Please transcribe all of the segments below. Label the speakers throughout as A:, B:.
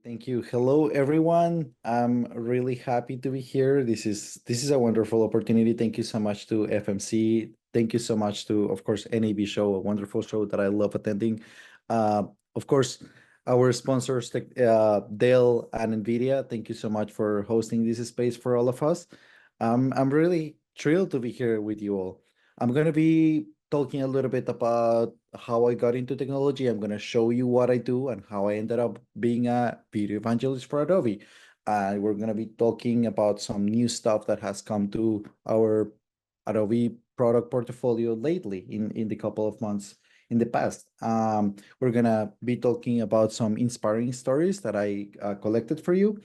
A: Thank you. Hello, everyone. I'm really happy to be here. This is a wonderful opportunity. Thank you so much to FMC. Thank you so much to, of course, NAB show, a wonderful show that I love attending. Uh, of course, our sponsors, Dell and NVIDIA. Thank you so much for hosting this space for all of us. I'm really thrilled to be here with you all. I'm going to be talking a little bit about how I got into technology. I'm going to show you what I do and how I ended up being a video evangelist for Adobe. We're going to be talking about some new stuff that has come to our Adobe product portfolio lately in the couple of months in the past. We're going to be talking about some inspiring stories that I collected for you.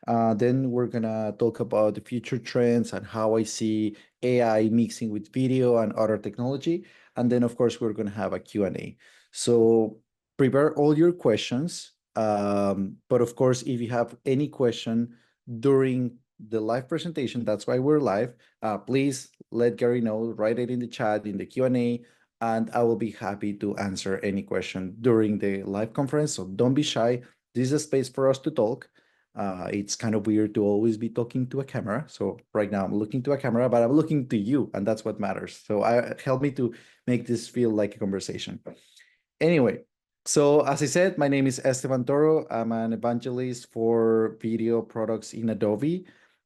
A: Then we're going to talk about the future trends and how I see AI mixing with video and other technology. And then, of course, we're going to have a Q&A. So prepare all your questions. But of course, if you have any question during the live presentation, that's why we're live, please let Gary know, write it in the chat, in the Q&A, and I will be happy to answer any question during the live conference. So don't be shy. This is a space for us to talk. It's kind of weird to always be talking to a camera. So right now I'm looking to a camera, but I'm looking to you, and that's what matters. So help me to make this feel like a conversation. Anyway, so as I said, my name is Esteban Toro. I'm an evangelist for video products in Adobe.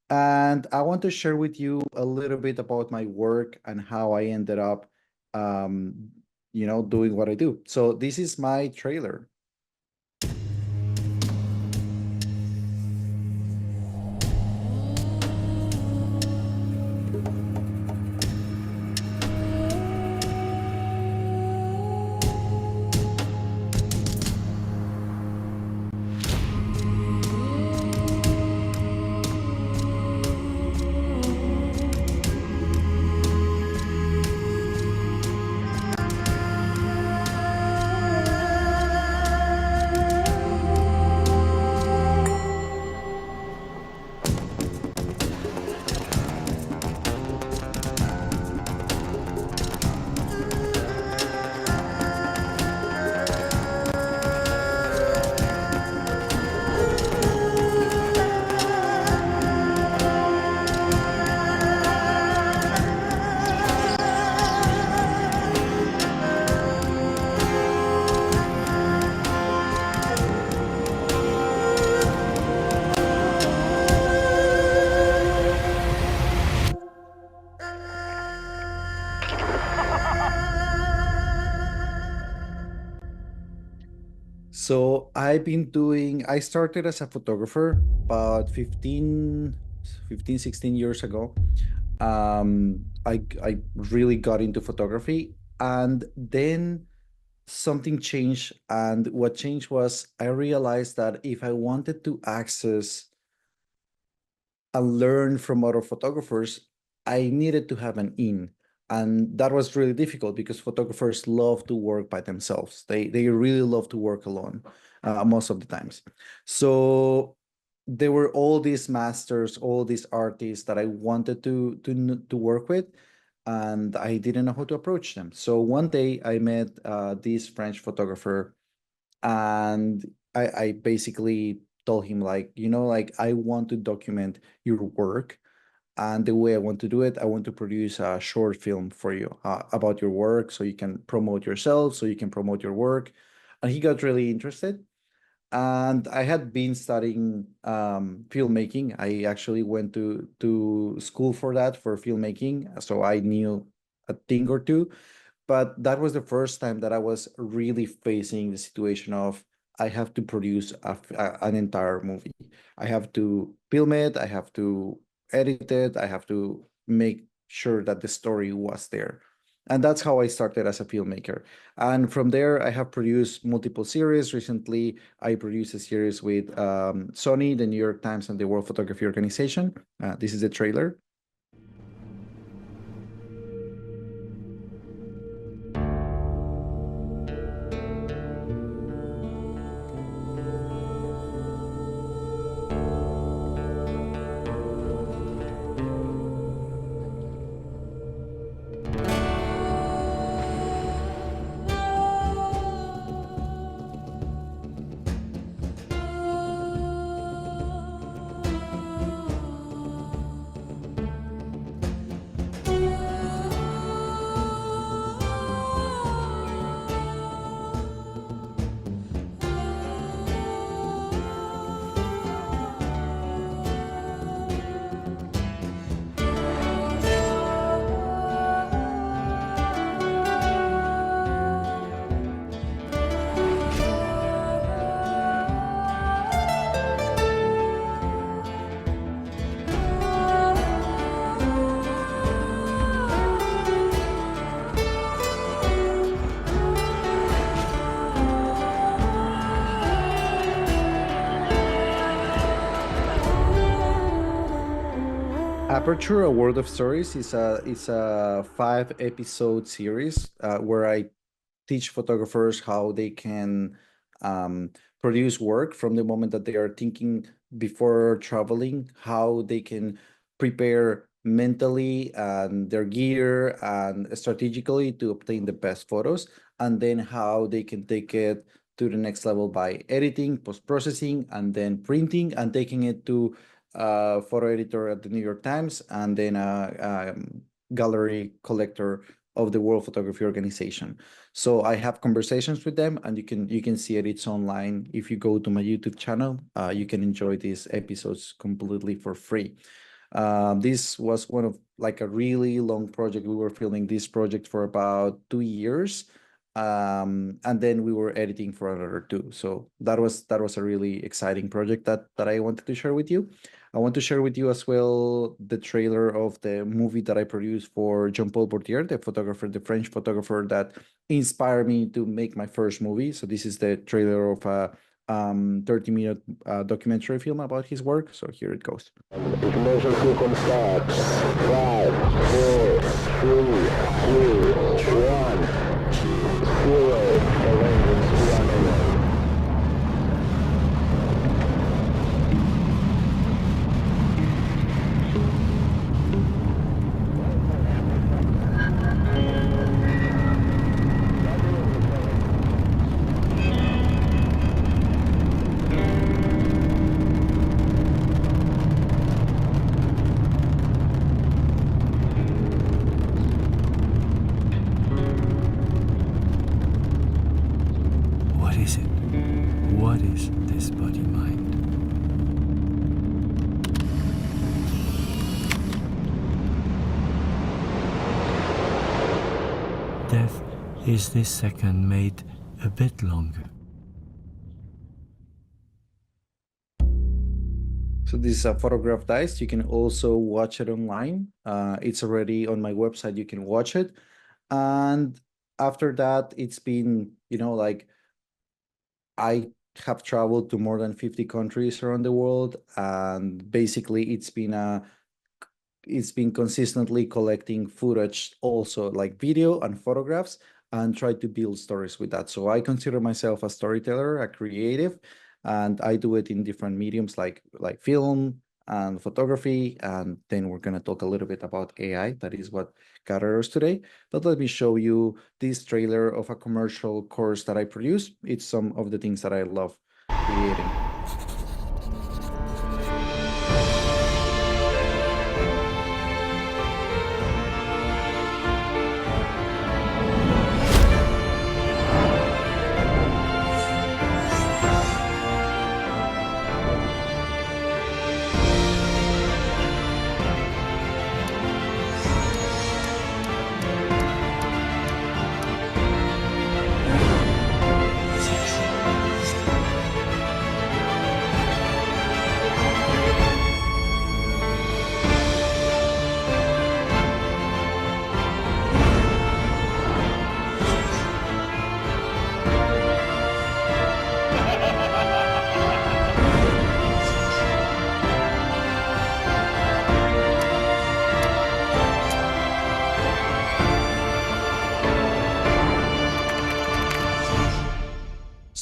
A: And I want to share with you a little bit about my work and how I ended up, doing what I do. So this is my trailer. So I started as a photographer about 16 years ago. I really got into photography, and then something changed. And what changed was I realized that if I wanted to access and learn from other photographers, I needed to have an in. And that was really difficult because photographers love to work by themselves. They really love to work alone most of the times. So there were all these masters, all these artists that I wanted to work with, and I didn't know how to approach them. So one day I met this French photographer, and I basically told him, like, like, I want to document your work, and the way I want to do it, I want to produce a short film for you about your work, so you can promote yourself, so you can promote your work. And he got really interested. And I had been studying filmmaking. I actually went to school for that, for filmmaking, so I knew a thing or two. But that was the first time that I was really facing the situation of I have to produce an entire movie. I have to film it, I have to edit it, I have to make sure that the story was there. And that's how I started as a filmmaker. And from there, I have produced multiple series. Recently, I produced a series with Sony, the New York Times, and the World Photography Organization. This is the trailer. Aperture, A World of Stories is a 5 episode series where I teach photographers how they can um, produce work from the moment that they are thinking before traveling, how they can prepare mentally and their gear and strategically to obtain the best photos, and then how they can take it to the next level by editing, post-processing, and then printing and taking it to a photo editor at the New York Times, and then a gallery collector of the World Photography Organization. So I have conversations with them, and you can see it. It's online. If you go to my YouTube channel, you can enjoy these episodes completely for free. This was one of like a really long project. We were filming this project for about 2 years, and then we were editing for another two. So that was a really exciting project that I wanted to share with you. I want to share with you as well the trailer of the movie that I produced for Jean-Paul Bourdieu, the photographer, the French photographer that inspired me to make my first movie. So this is the trailer of a 30-minute documentary film about his work. So here it goes.
B: Ignition sequence starts. 5, 4, 3, 2, 1. 0. The engine's running.
C: What is it? What is this body-mind? Death is this second made a bit longer.
A: So this is a photograph dice. You can also watch it online. It's already on my website. You can watch it. And after that, it's been, like I have traveled to more than 50 countries around the world. And basically it's been consistently collecting footage, also like video and photographs, and try to build stories with that. So I consider myself a storyteller, a creative, and I do it in different mediums like film and photography. And then we're gonna talk a little bit about AI. That is what gathered us today. But let me show you this trailer of a commercial course that I produce. It's some of the things that I love creating.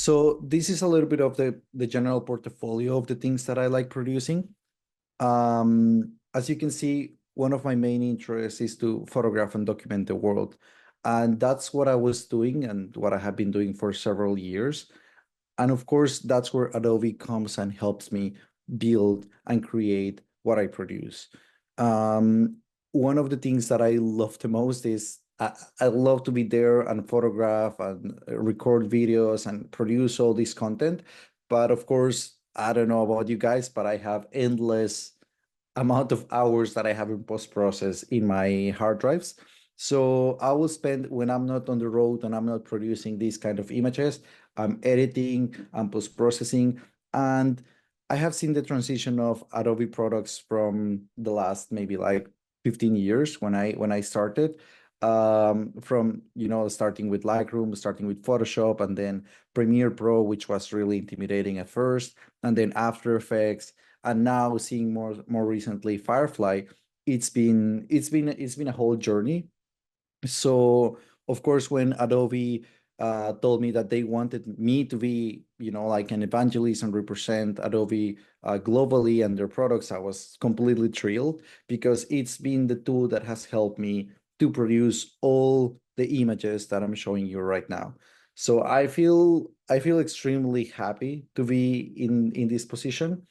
A: So this is a little bit of the general portfolio of the things that I like producing. As you can see, one of my main interests is to photograph and document the world. And that's what I was doing and what I have been doing for several years. And of course, that's where Adobe comes and helps me build and create what I produce. Um, One of the things that I love the most is I love to be there and photograph and record videos and produce all this content. But of course, I don't know about you guys, but I have endless amount of hours that I have in post-process in my hard drives. So I will spend, when I'm not on the road and I'm not producing these kind of images, I'm editing, I'm post-processing. And I have seen the transition of Adobe products from the last maybe like 15 years when I started. From starting with Lightroom, starting with Photoshop, and then Premiere Pro, which was really intimidating at first, and then After Effects, and now seeing more recently Firefly. it's been a whole journey. So of course, when Adobe told me that they wanted me to be, like an evangelist and represent Adobe globally and their products, I was completely thrilled because it's been the tool that has helped me to produce all the images that I'm showing you right now. So I feel extremely happy to be in this position.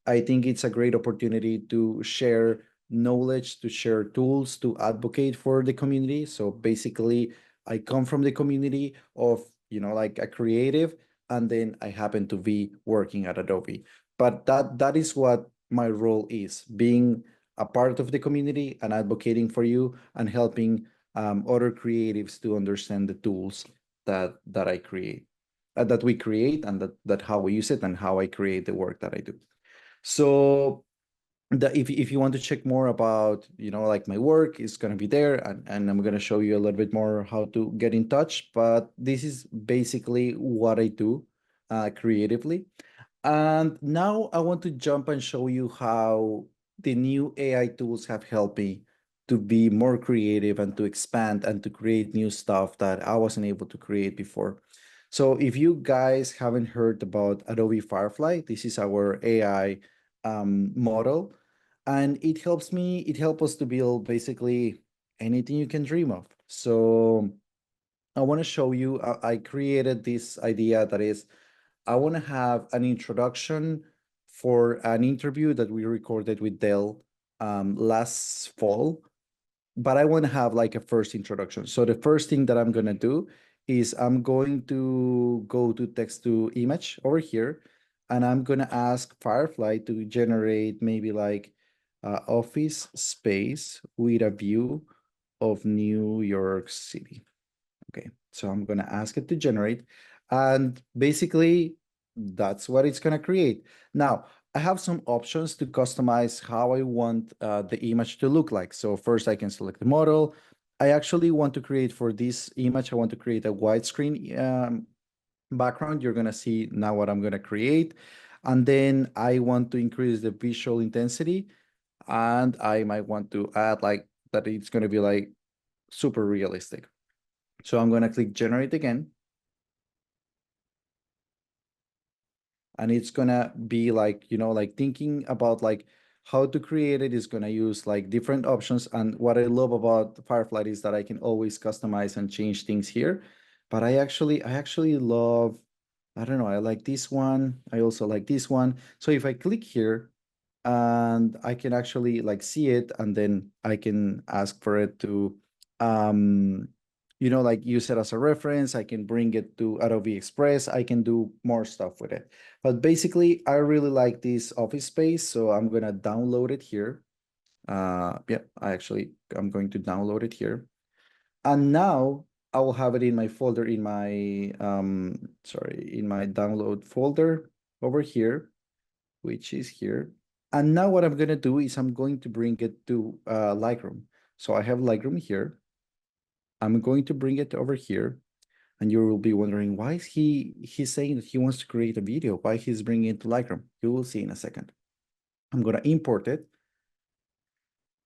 A: I think it's a great opportunity to share knowledge, to share tools, to advocate for the community. So basically, I come from the community of, like a creative, and then I happen to be working at Adobe. But that is what my role is, being a part of the community and advocating for you and helping other creatives to understand the tools that I create, that we create, and that how we use it and how I create the work that I do. So if you want to check more about, like my work, it's going to be there, and I'm going to show you a little bit more how to get in touch. But this is basically what I do creatively. And now I want to jump and show you how the new AI tools have helped me to be more creative and to expand and to create new stuff that I wasn't able to create before. So if you guys haven't heard about Adobe Firefly, this is our AI model, and it helps us to build basically anything you can dream of. So I want to show you, I created this idea that is, I want to have an introduction for an interview that we recorded with Dell last fall, but I want to have like a first introduction. So the first thing that I'm going to do is I'm going to go to text to image over here, and I'm going to ask Firefly to generate maybe like office space with a view of New York City. Okay, so I'm gonna ask it to generate, and basically that's what it's gonna create. Now, I have some options to customize how I want the image to look like. So first I can select the model. I actually want to create for this image, I want to create a widescreen background. You're gonna see now what I'm gonna create. And then I want to increase the visual intensity, and I might want to add like that it's gonna be like super realistic. So I'm gonna click generate again, and it's gonna be like, like thinking about like how to create it is gonna use like different options. And what I love about Firefly is that I can always customize and change things here. But I actually love, I don't know, I like this one. I also like this one. So if I click here, and I can actually like see it, and then I can ask for it to um like use it as a reference. I can bring it to Adobe Express. I can do more stuff with it. But basically, I really like this office space, so I'm gonna download it here. Yeah, I'm going to download it here. And now I will have it in my folder, in my in my download folder over here, which is here. And now what I'm gonna do is I'm going to bring it to Lightroom. So I have Lightroom here. I'm going to bring it over here, and you will be wondering, why is he's saying that he wants to create a video? Why he's bringing it to Lightroom? You will see in a second. I'm gonna import it,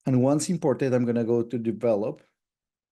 A: and once imported, I'm gonna go to develop.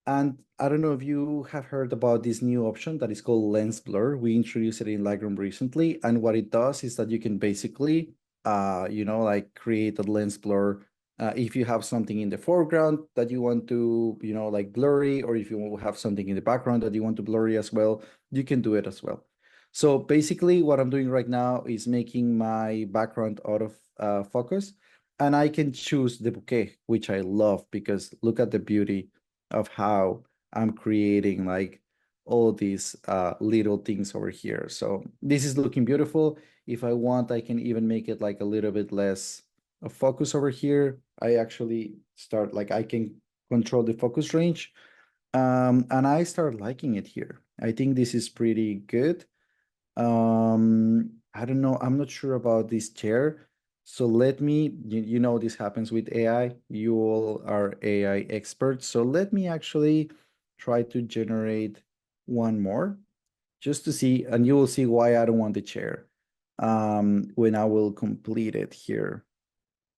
A: And I don't know if you have heard about this new option that is called lens blur. We introduced it in Lightroom recently, and what it does is that you can basically, like create a lens blur. If you have something in the foreground that you want to, like blurry, or if you have something in the background that you want to blurry as well, you can do it as well. So basically, what I'm doing right now is making my background out of focus, and I can choose the bouquet, which I love because look at the beauty of how I'm creating like all these little things over here. So this is looking beautiful. If I want, I can even make it like a little bit less of focus over here. I actually start like I can control the focus range. And I start liking it here. I think this is pretty good. I don't know. I'm not sure about this chair. So let me, this happens with AI. You all are AI experts. So let me actually try to generate one more just to see, and you will see why I don't want the chair when I will complete it here.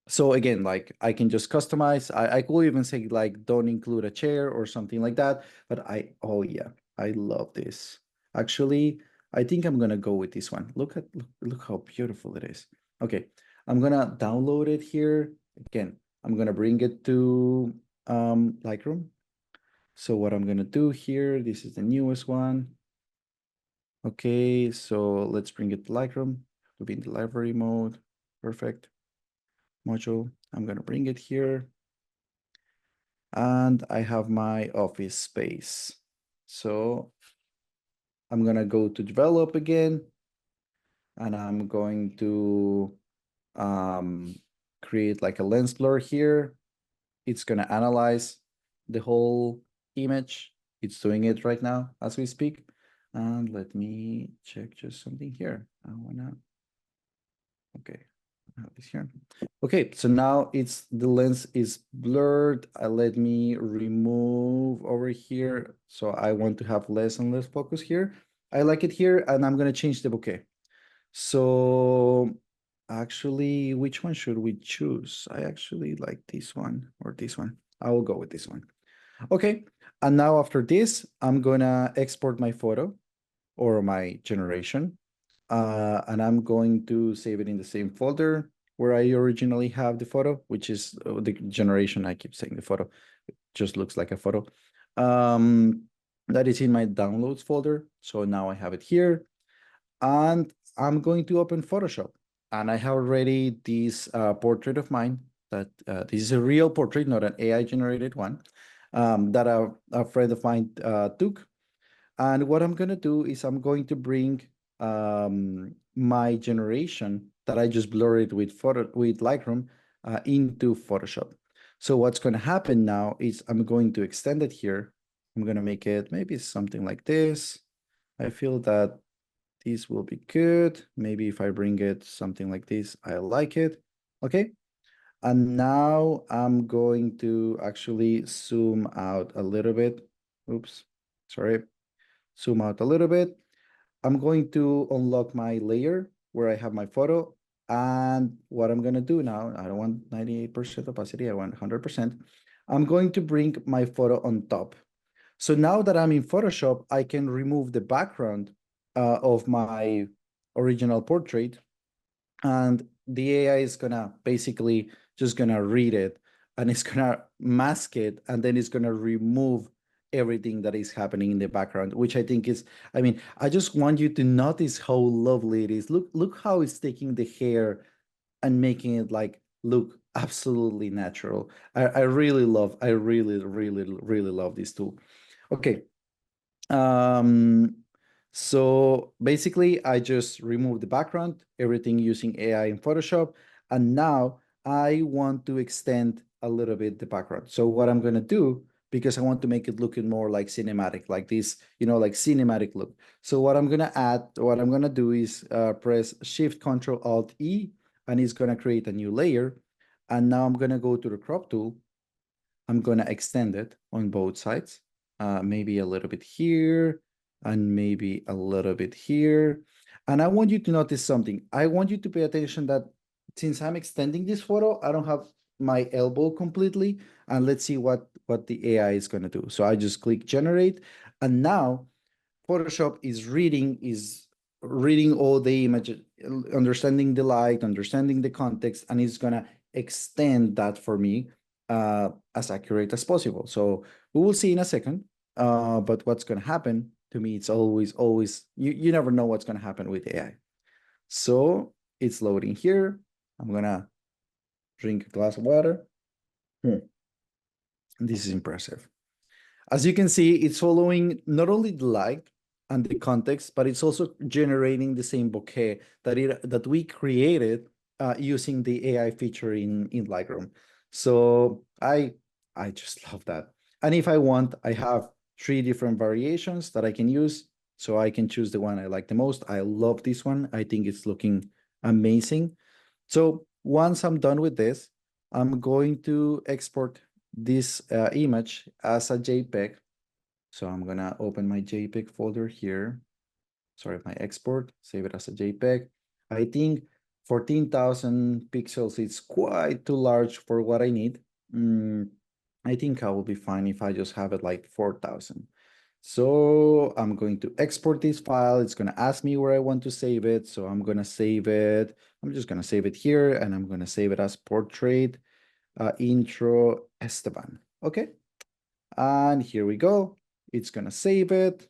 A: So again, like I can just customize. I could even say like don't include a chair or something like that. But oh yeah, I love this. Actually, I think I'm gonna go with this one. Look how beautiful it is. Okay, I'm gonna download it here. Again, I'm gonna bring it to Lightroom. So what I'm gonna do here, this is the newest one. Okay, so let's bring it to Lightroom to be in the library mode. Perfect. Module. I'm gonna bring it here. And I have my office space. So I'm gonna go to develop again, and I'm going to create like a lens blur here. It's gonna analyze the whole image. It's doing it right now as we speak. And let me check just something here. Okay, I have this here. Okay, so now the lens is blurred. Let me remove over here. So I want to have less and less focus here. I like it here, and I'm gonna change the bokeh. So actually, which one should we choose? I actually like this one or this one. I will go with this one. Okay, and now after this, I'm gonna export my photo or my generation. And I'm going to save it in the same folder where I originally have the photo, which is the generation. I keep saying the photo. It just looks like a photo. Um, that is in my downloads folder. So now I have it here. And I'm going to open Photoshop. And I have already this portrait of mine that this is a real portrait, not an AI generated one, that a friend of mine took. And what I'm going to do is I'm going to bring my generation that I just blurred with Lightroom into Photoshop. So what's going to happen now is I'm going to extend it here. I'm going to make it maybe something like this. I feel that this will be good. Maybe if I bring it something like this, I like it. Okay. And now I'm going to actually zoom out a little bit. Oops, sorry. Zoom out a little bit. I'm going to unlock my layer where I have my photo. And what I'm going to do now, I don't want 98% opacity, I want 100%. I'm going to bring my photo on top. So now that I'm in Photoshop, I can remove the background of my original portrait, and the AI is gonna basically just gonna read it, and it's gonna mask it, and then it's gonna remove everything that is happening in the background, which I think is, I mean, I just want you to notice how lovely it is. Look how it's taking the hair and making it like look absolutely natural. I really love this tool. Okay, um, so basically, I just removed the background, everything using AI in Photoshop, and now I want to extend a little bit the background. So what I'm gonna do, because I want to make it looking more like cinematic, like this, like cinematic look. So what I'm gonna do is press Shift Control Alt E, and it's gonna create a new layer. And now I'm gonna go to the crop tool. I'm gonna extend it on both sides, maybe a little bit here and maybe a little bit here. And I want you to notice something. I want you to pay attention that since I'm extending this photo, I don't have my elbow completely. And let's see what the AI is gonna do. So I just click generate, and now Photoshop is reading all the images, understanding the light, understanding the context, and it's gonna extend that for me as accurate as possible. So we will see in a second. But what's gonna happen to me, it's always you never know what's gonna happen with AI. So it's loading here. I'm gonna drink a glass of water. This is impressive. As you can see, it's following not only the light and the context, but it's also generating the same bokeh that we created using the AI feature in Lightroom. So I just love that. And if I want, I have 3 different variations that I can use. So I can choose the one I like the most. I love this one. I think it's looking amazing. So once I'm done with this, I'm going to export this image as a JPEG. So I'm gonna open my JPEG folder here. Sorry, my export, save it as a JPEG. I think 14,000 pixels, it's quite too large for what I need. I think I will be fine if I just have it like 4,000. So I'm going to export this file. It's going to ask me where I want to save it. So I'm going to save it. I'm just going to save it here, and I'm going to save it as portrait intro Esteban. Okay. And here we go. It's going to save it,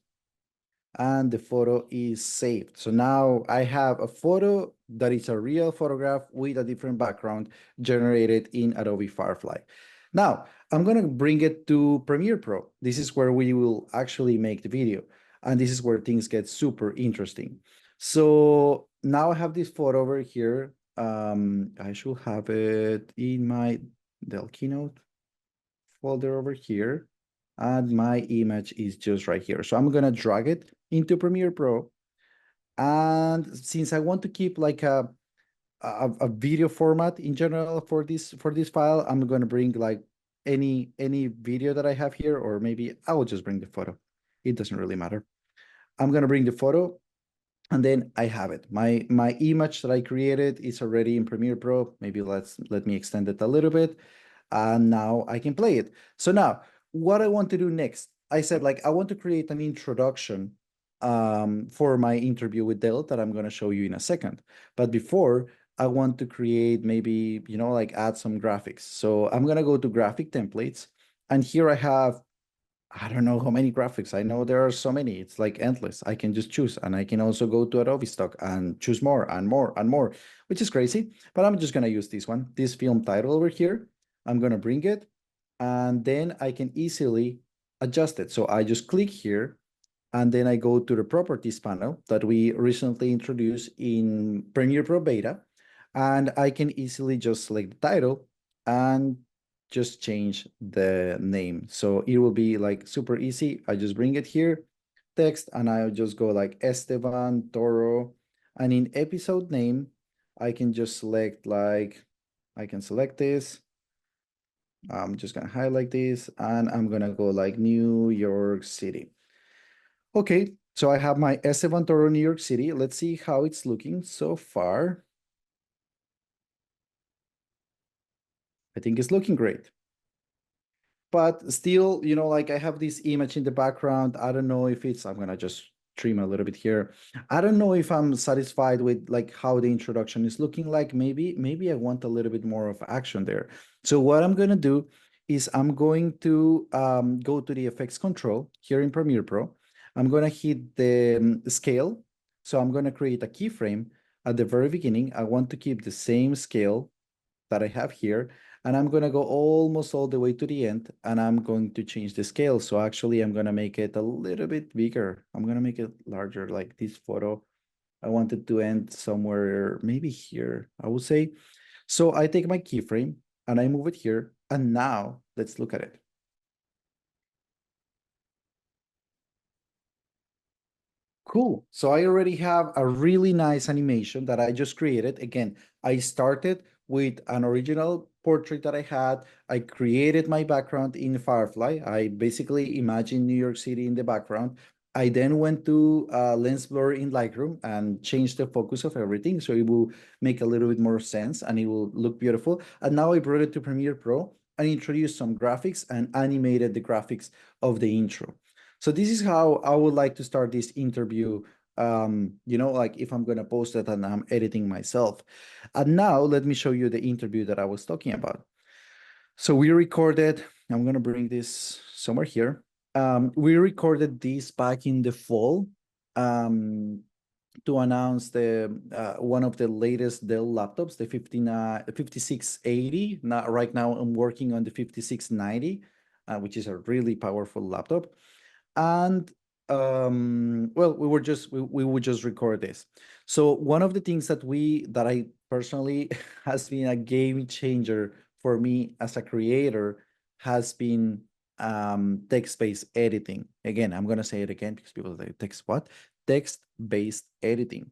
A: and the photo is saved. So now I have a photo that is a real photograph with a different background generated in Adobe Firefly. Now I'm going to bring it to Premiere Pro. This is where we will actually make the video. And this is where things get super interesting. So now I have this photo over here. I should have it in my Dell Keynote folder over here, and my image is just right here. So I'm gonna drag it into Premiere Pro. And since I want to keep like a video format in general for this file, I'm gonna bring like any video that I have here, or maybe I will just bring the photo. It doesn't really matter. I'm gonna bring the photo, and then I have it. My image that I created is already in Premiere Pro. Maybe let me extend it a little bit, and now I can play it. So now what I want to do next, I said like I want to create an introduction for my interview with Dell that I'm going to show you in a second. But before, I want to create maybe, like add some graphics. So I'm going to go to graphic templates, and here I have, I don't know how many graphics. I know there are so many. It's like endless. I can just choose, and I can also go to Adobe Stock and choose more and more and more, which is crazy. But I'm just gonna use this one, this film title over here. I'm gonna bring it, and then I can easily adjust it. So I just click here, and then I go to the properties panel that we recently introduced in Premiere Pro Beta, and I can easily just select the title and just change the name. So it will be like super easy. I just bring it here, text, and I'll just go like Esteban Toro. And in episode name, I can just select like, I can select this. I'm just gonna highlight this, and I'm gonna go like New York City. Okay, so I have my Esteban Toro, New York City. Let's see how it's looking so far. I think it's looking great. But still, like I have this image in the background. I don't know if I'm gonna just trim a little bit here. I don't know if I'm satisfied with like how the introduction is looking like. Maybe I want a little bit more of action there. So what I'm gonna do is I'm going to go to the effects control here in Premiere Pro. I'm gonna hit the scale. So I'm gonna create a keyframe at the very beginning. I want to keep the same scale that I have here, and I'm gonna go almost all the way to the end, and I'm going to change the scale. So actually I'm gonna make it a little bit bigger. I'm gonna make it larger, like this photo. I want it to end somewhere, maybe here, I would say. So I take my keyframe and I move it here, and now let's look at it. Cool. So I already have a really nice animation that I just created. Again, I started with an original portrait that I had. I created my background in Firefly. I basically imagined New York City in the background. I then went to lens blur in Lightroom and changed the focus of everything so it will make a little bit more sense and it will look beautiful. And now I brought it to Premiere Pro and introduced some graphics and animated the graphics of the intro. So this is how I would like to start this interview, like if I'm going to post it and I'm editing myself. And now let me show you the interview that I was talking about. So we recorded, I'm going to bring this somewhere here. We recorded this back in the fall um, to announce the one of the latest Dell laptops, the 5680. Now, right now I'm working on the 5690, which is a really powerful laptop. And well, we would just record this. So one of the things that I personally has been a game changer for me as a creator has been text-based editing. Again, I'm gonna say it again because people say text what? Text-based editing.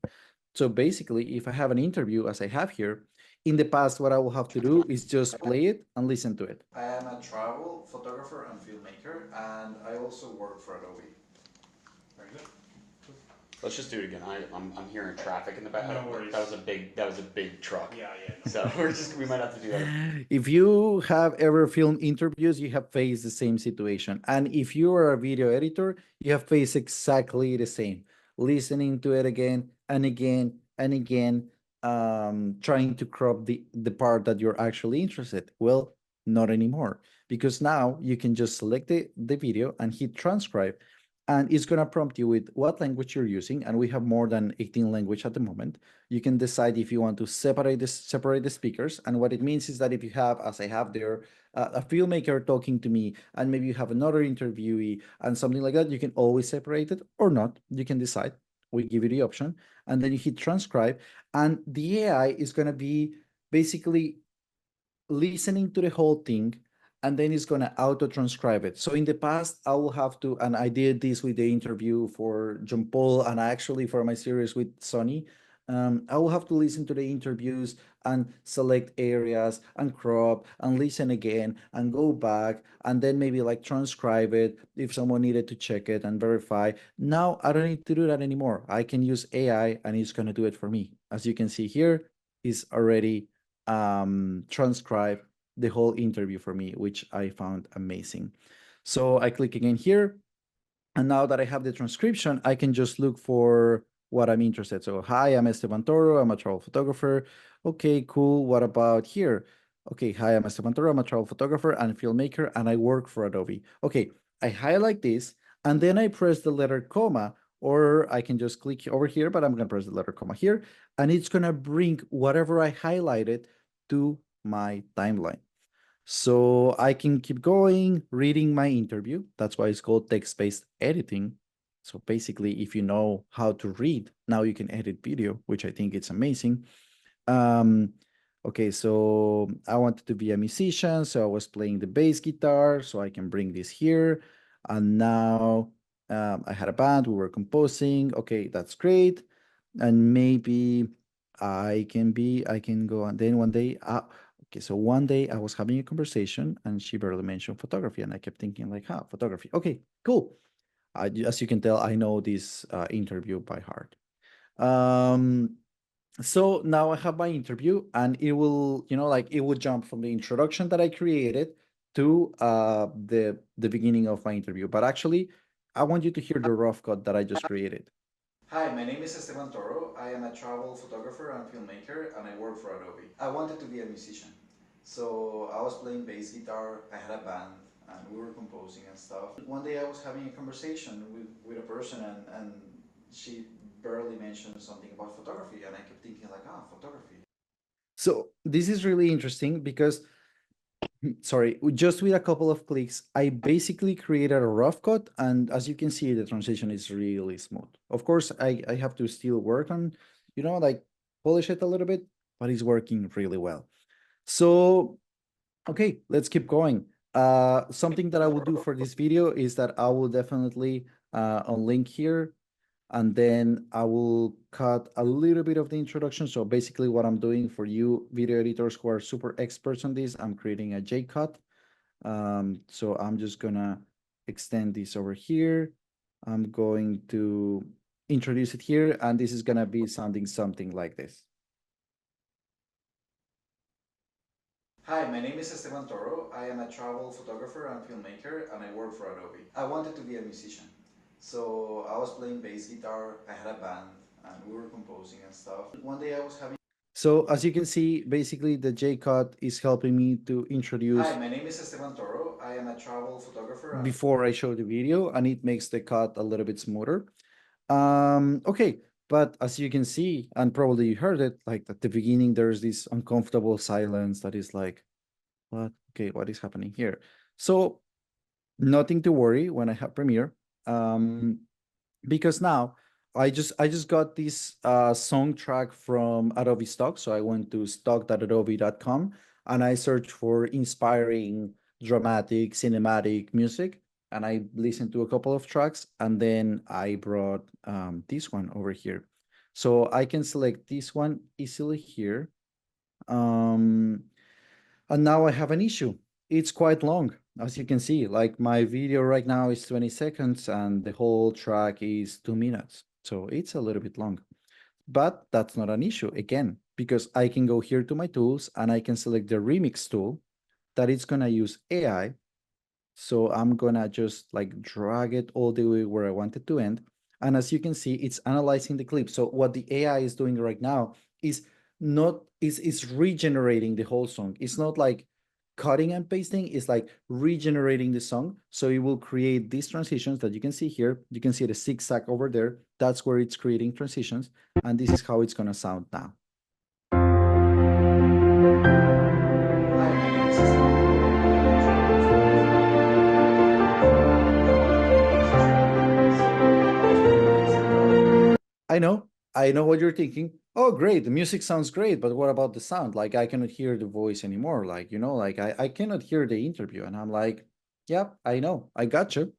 A: So basically, if I have an interview as I have here, in the past, what I will have to do is just play it and listen to it. I am a travel photographer and filmmaker, and I also work for Adobe. Very good.
D: Let's just do it again. I'm hearing traffic in the back.
E: No worries.
D: That was a big truck.
E: Yeah, yeah. No.
D: So we might have to do that.
A: If you have ever filmed interviews, you have faced the same situation. And if you are a video editor, you have faced exactly the same. Listening to it again and again and again, trying to crop the part that you're actually interested. Well, not anymore, because now you can just select the video and hit transcribe, and it's going to prompt you with what language you're using. And we have more than 18 language at the moment. You can decide if you want to separate the speakers. And what it means is that if you have, as I have there, a filmmaker talking to me, and maybe you have another interviewee and something like that, you can always separate it or not. You can decide. We give you the option, and then you hit transcribe, and the AI is going to be basically listening to the whole thing, and then it's going to auto transcribe it. So in the past, I will have to, and I did this with the interview for John Paul, and actually for my series with Sony, I will have to listen to the interviews and select areas and crop and listen again and go back and then maybe like transcribe it if someone needed to check it and verify. Now I don't need to do that anymore. I can use AI and it's going to do it for me. As you can see here, it's already transcribe the whole interview for me, which I found amazing. So I click again here. And now that I have the transcription, I can just look for what I'm interested. So, hi, I'm Esteban Toro. I'm a travel photographer. Okay, cool. What about here? Okay, hi, I'm Esteban Toro. I'm a travel photographer and filmmaker, and I work for Adobe. Okay, I highlight this, and then I press the letter comma, or I can just click over here, but I'm going to press the letter comma here, and it's going to bring whatever I highlighted to my timeline. So I can keep going reading my interview. That's why it's called text-based editing. So basically, if you know how to read, now you can edit video, which I think it's amazing. Um, okay, so I wanted to be a musician, so I was playing the bass guitar, so I can bring this here. And now I had a band, we were composing. Okay, that's great. And maybe I can go, and then one day, okay, so one day I was having a conversation and she barely mentioned photography, and I kept thinking like, photography. Okay, cool. As you can tell, I know this interview by heart. Um, so now I have my interview, and it will, like it will jump from the introduction that I created to the beginning of my interview. But actually, I want you to hear the rough cut that I just created. Hi, my name is Esteban Toro. I am a travel photographer and filmmaker, and I work for Adobe. I wanted to be a musician. So I was playing bass guitar, I had a band, and we were composing and stuff. One day I was having a conversation with a person, and she barely mentioned something about photography, and I kept thinking like, photography. So this is really interesting because, sorry, just with a couple of clicks, I basically created a rough cut, and as you can see, the transition is really smooth. Of course, I have to still work on, like polish it a little bit, but it's working really well. So, okay, let's keep going. Something that I will do for this video is that I will definitely unlink here, and then I will cut a little bit of the introduction. So basically what I'm doing for you video editors who are super experts on this, I'm creating a J cut. So I'm just gonna extend this over here. I'm going to introduce it here, and this is gonna be sounding something like this. Hi, my name is Esteban Toro. I am a travel photographer and filmmaker, and I work for Adobe. I wanted to be a musician. So I was playing bass guitar, I had a band, and we were composing and stuff. One day I was having. So as you can see, basically the J cut is helping me to introduce. Hi, my name is Esteban Toro. I am a travel photographer. Before I show the video, and it makes the cut a little bit smoother. Okay, but as you can see, and probably you heard it, like at the beginning, there's this uncomfortable silence that is like, what? Okay, what is happening here? So nothing to worry when I have Premiere, because now I just got this song track from Adobe Stock. So I went to stock.adobe.com and I searched for inspiring, dramatic, cinematic music, and I listened to a couple of tracks, and then I brought this one over here. So I can select this one easily here. And now I have an issue. It's quite long, as you can see. Like my video right now is 20 seconds and the whole track is 2 minutes. So it's a little bit long, but that's not an issue again, because I can go here to my tools and I can select the remix tool that it's gonna use AI. So I'm gonna just like drag it all the way where I want it to end. And as you can see, it's analyzing the clip. So what the AI is doing right now is not is regenerating the whole song. It's not like cutting and pasting, it's like regenerating the song. So it will create these transitions that you can see here. You can see the zigzag over there. That's where it's creating transitions. And this is how it's gonna sound now. I know what you're thinking. Oh, great, the music sounds great, but what about the sound? Like, I cannot hear the voice anymore. Like, like I cannot hear the interview. And I'm like, yeah, I know, I got you.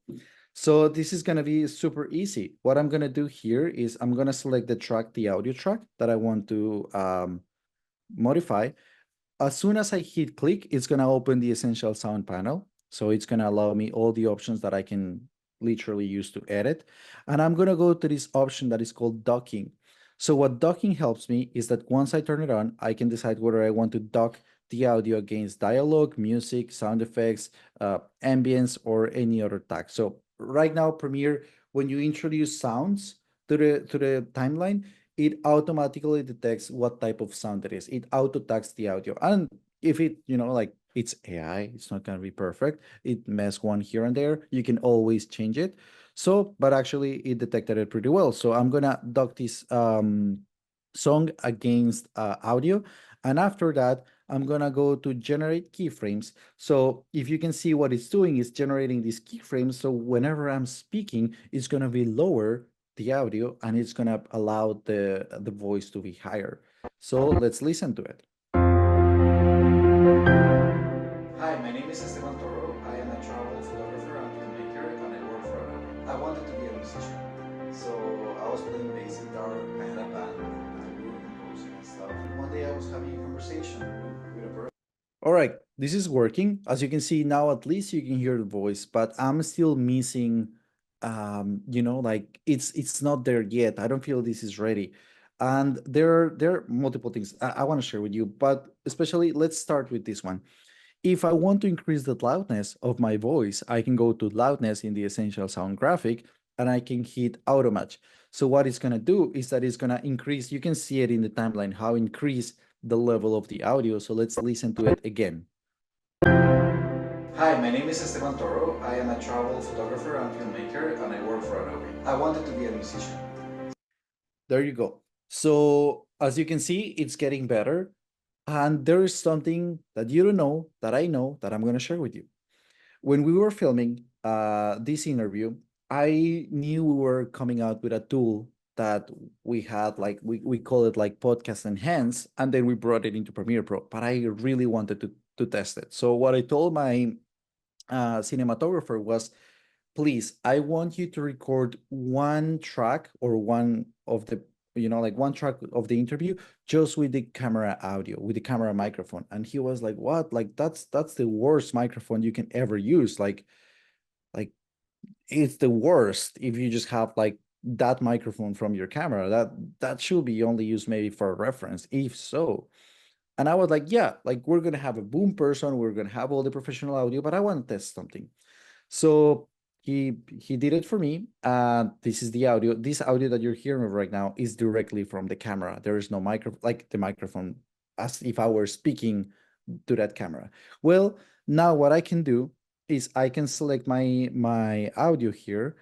A: So this is gonna be super easy. What I'm gonna do here is I'm gonna select the track, the audio track that I want to modify. As soon as I hit click, it's gonna open the essential sound panel. So it's gonna allow me all the options that I can literally use to edit. And I'm gonna go to this option that is called docking. So what docking helps me is that once I turn it on, I can decide whether I want to dock the audio against dialogue, music, sound effects, ambience, or any other tag. So right now, Premiere, when you introduce sounds to the timeline, it automatically detects what type of sound it is. It auto tags the audio. And if it, like it's AI, it's not going to be perfect. It mess one here and there. You can always change it. So, but actually it detected it pretty well. So I'm going to dock this song against audio. And after that, I'm going to go to generate keyframes. So if you can see what it's doing is generating these keyframes. So whenever I'm speaking, it's going to be lower the audio and it's going to allow the voice to be higher. So let's listen to it. Hi, my name is Esteban Toro. I am a travel photographer and filmmaker and I work for Adobe. I wanted to be a musician. So I was playing bass guitar, I had a band, and we were composing and stuff. And one day I was having a conversation with a person. All right, this is working. As you can see now, at least you can hear the voice, but I'm still missing like it's not there yet. I don't feel this is ready. And there are multiple things I want to share with you, but especially let's start with this one. If I want to increase the loudness of my voice, I can go to loudness in the essential sound graphic and I can hit auto match. So what it's going to do is that it's going to increase, you can see it in the timeline, how increase the level of the audio. So let's listen to it again. Hi, my name is Esteban Toro. I am a travel photographer and filmmaker and I work for Adobe. I wanted to be a musician. There you go. So as you can see, it's getting better. And there is something that you don't know that I know that I'm going to share with you. When we were filming this interview, I knew we were coming out with a tool that we had, like we call it like Podcast Enhance, and then we brought it into Premiere Pro. But I really wanted to test it. So what I told my cinematographer was, please, I want you to record one track or one of the like one track of the interview just with the camera audio, with the camera microphone. And he was like, what? Like that's the worst microphone you can ever use. Like it's the worst if you just have like that microphone from your camera. That should be only used maybe for reference, if so. And I was like, yeah, like we're gonna have a boom person, we're gonna have all the professional audio, but I want to test something. So he did it for me. This is the audio. This audio that you're hearing right now is directly from the camera. There is no micro, like the microphone, as if I were speaking to that camera. Well, now what I can do is I can select my audio here,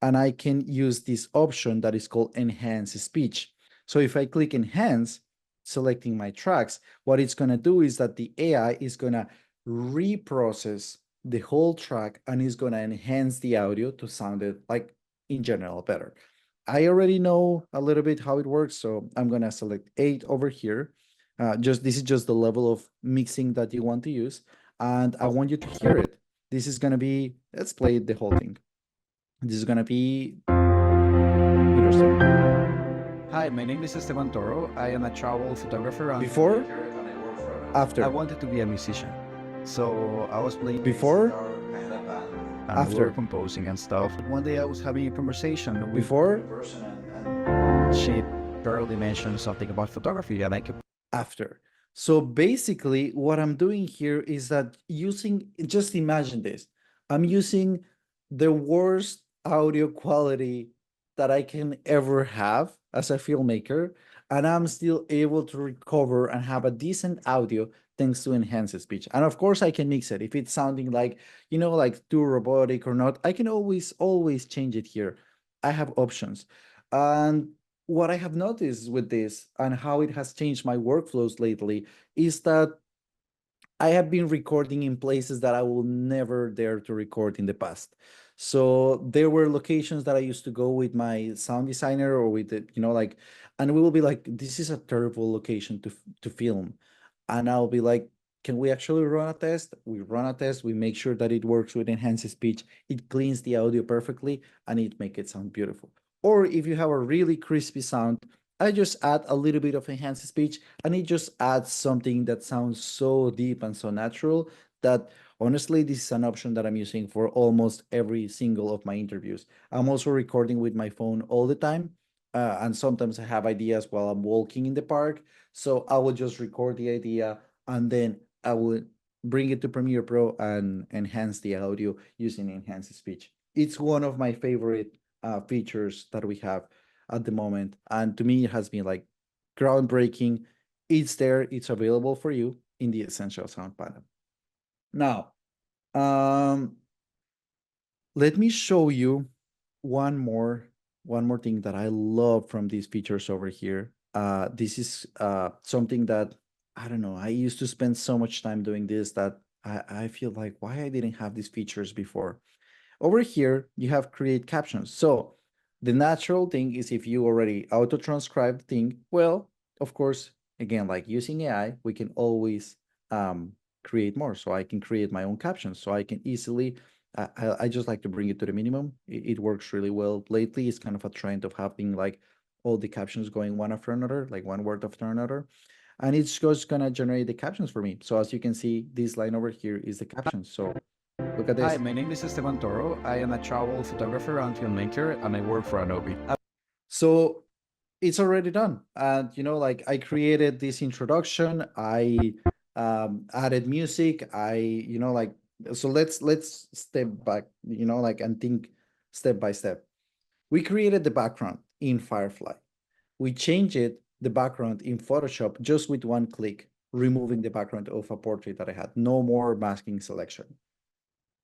A: and I can use this option that is called Enhance Speech. So if I click Enhance, selecting my tracks, what it's gonna do is that the AI is gonna reprocess the whole track and is going to enhance the audio to sound it like in general better. I already know a little bit how it works, so I'm going to select 8 over here. This is just the level of mixing that you want to use, and I want you to hear it. This is going to be, let's play the whole thing. This is going to be interesting.
E: Hi, my name is Esteban Toro. I am a travel photographer.
A: Before, after.
E: I wanted to be a musician. So I was playing
A: before,
E: and
A: after
E: we were composing and stuff. One day I was having a conversation with
A: before,
E: she barely mentioned something about photography, and I could
A: after. So basically, what I'm doing here is that just imagine this. I'm using the worst audio quality that I can ever have as a filmmaker, and I'm still able to recover and have a decent audio thanks to enhanced speech. And of course, I can mix it. If it's sounding like, like too robotic or not, I can always change it here. I have options. And what I have noticed with this and how it has changed my workflows lately is that I have been recording in places that I will never dare to record in the past. So there were locations that I used to go with my sound designer or with the, and we will be like, this is a terrible location to film. And I'll be like, can we actually run a test? We run a test, we make sure that it works with enhanced speech, it cleans the audio perfectly, and it make it sound beautiful. Or if you have a really crispy sound, I just add a little bit of enhanced speech and it just adds something that sounds so deep and so natural that honestly, this is an option that I'm using for almost every single of my interviews. I'm also recording with my phone all the time. And sometimes I have ideas while I'm walking in the park. So I will just record the idea and then I will bring it to Premiere Pro and enhance the audio using enhanced speech. It's one of my favorite features that we have at the moment. And to me, it has been like groundbreaking. It's there, it's available for you in the Essential Sound panel. Now, let me show you one more thing that I love from these features over here. This is something that I don't know. I used to spend so much time doing this that I feel like why I didn't have these features before. Over here, you have create captions. So the natural thing is if you already auto transcribe the thing, well, of course, again, like using AI, we can always create more. So I can create my own captions. So I can easily, I just like to bring it to the minimum. It works really well. Lately, it's kind of a trend of having like all the captions going one after another, like one word after another. And it's just gonna generate the captions for me. So as you can see, this line over here is the caption. So look at
E: Hi,
A: this.
E: my name is Esteban Toro. I am a travel photographer and filmmaker, and I work for Adobe.
A: So it's already done. And like I created this introduction, I added music, like so let's step back, like and think step by step. We created the background in Firefly. We changed the background in Photoshop just with one click, removing the background of a portrait that I had. No more masking selection.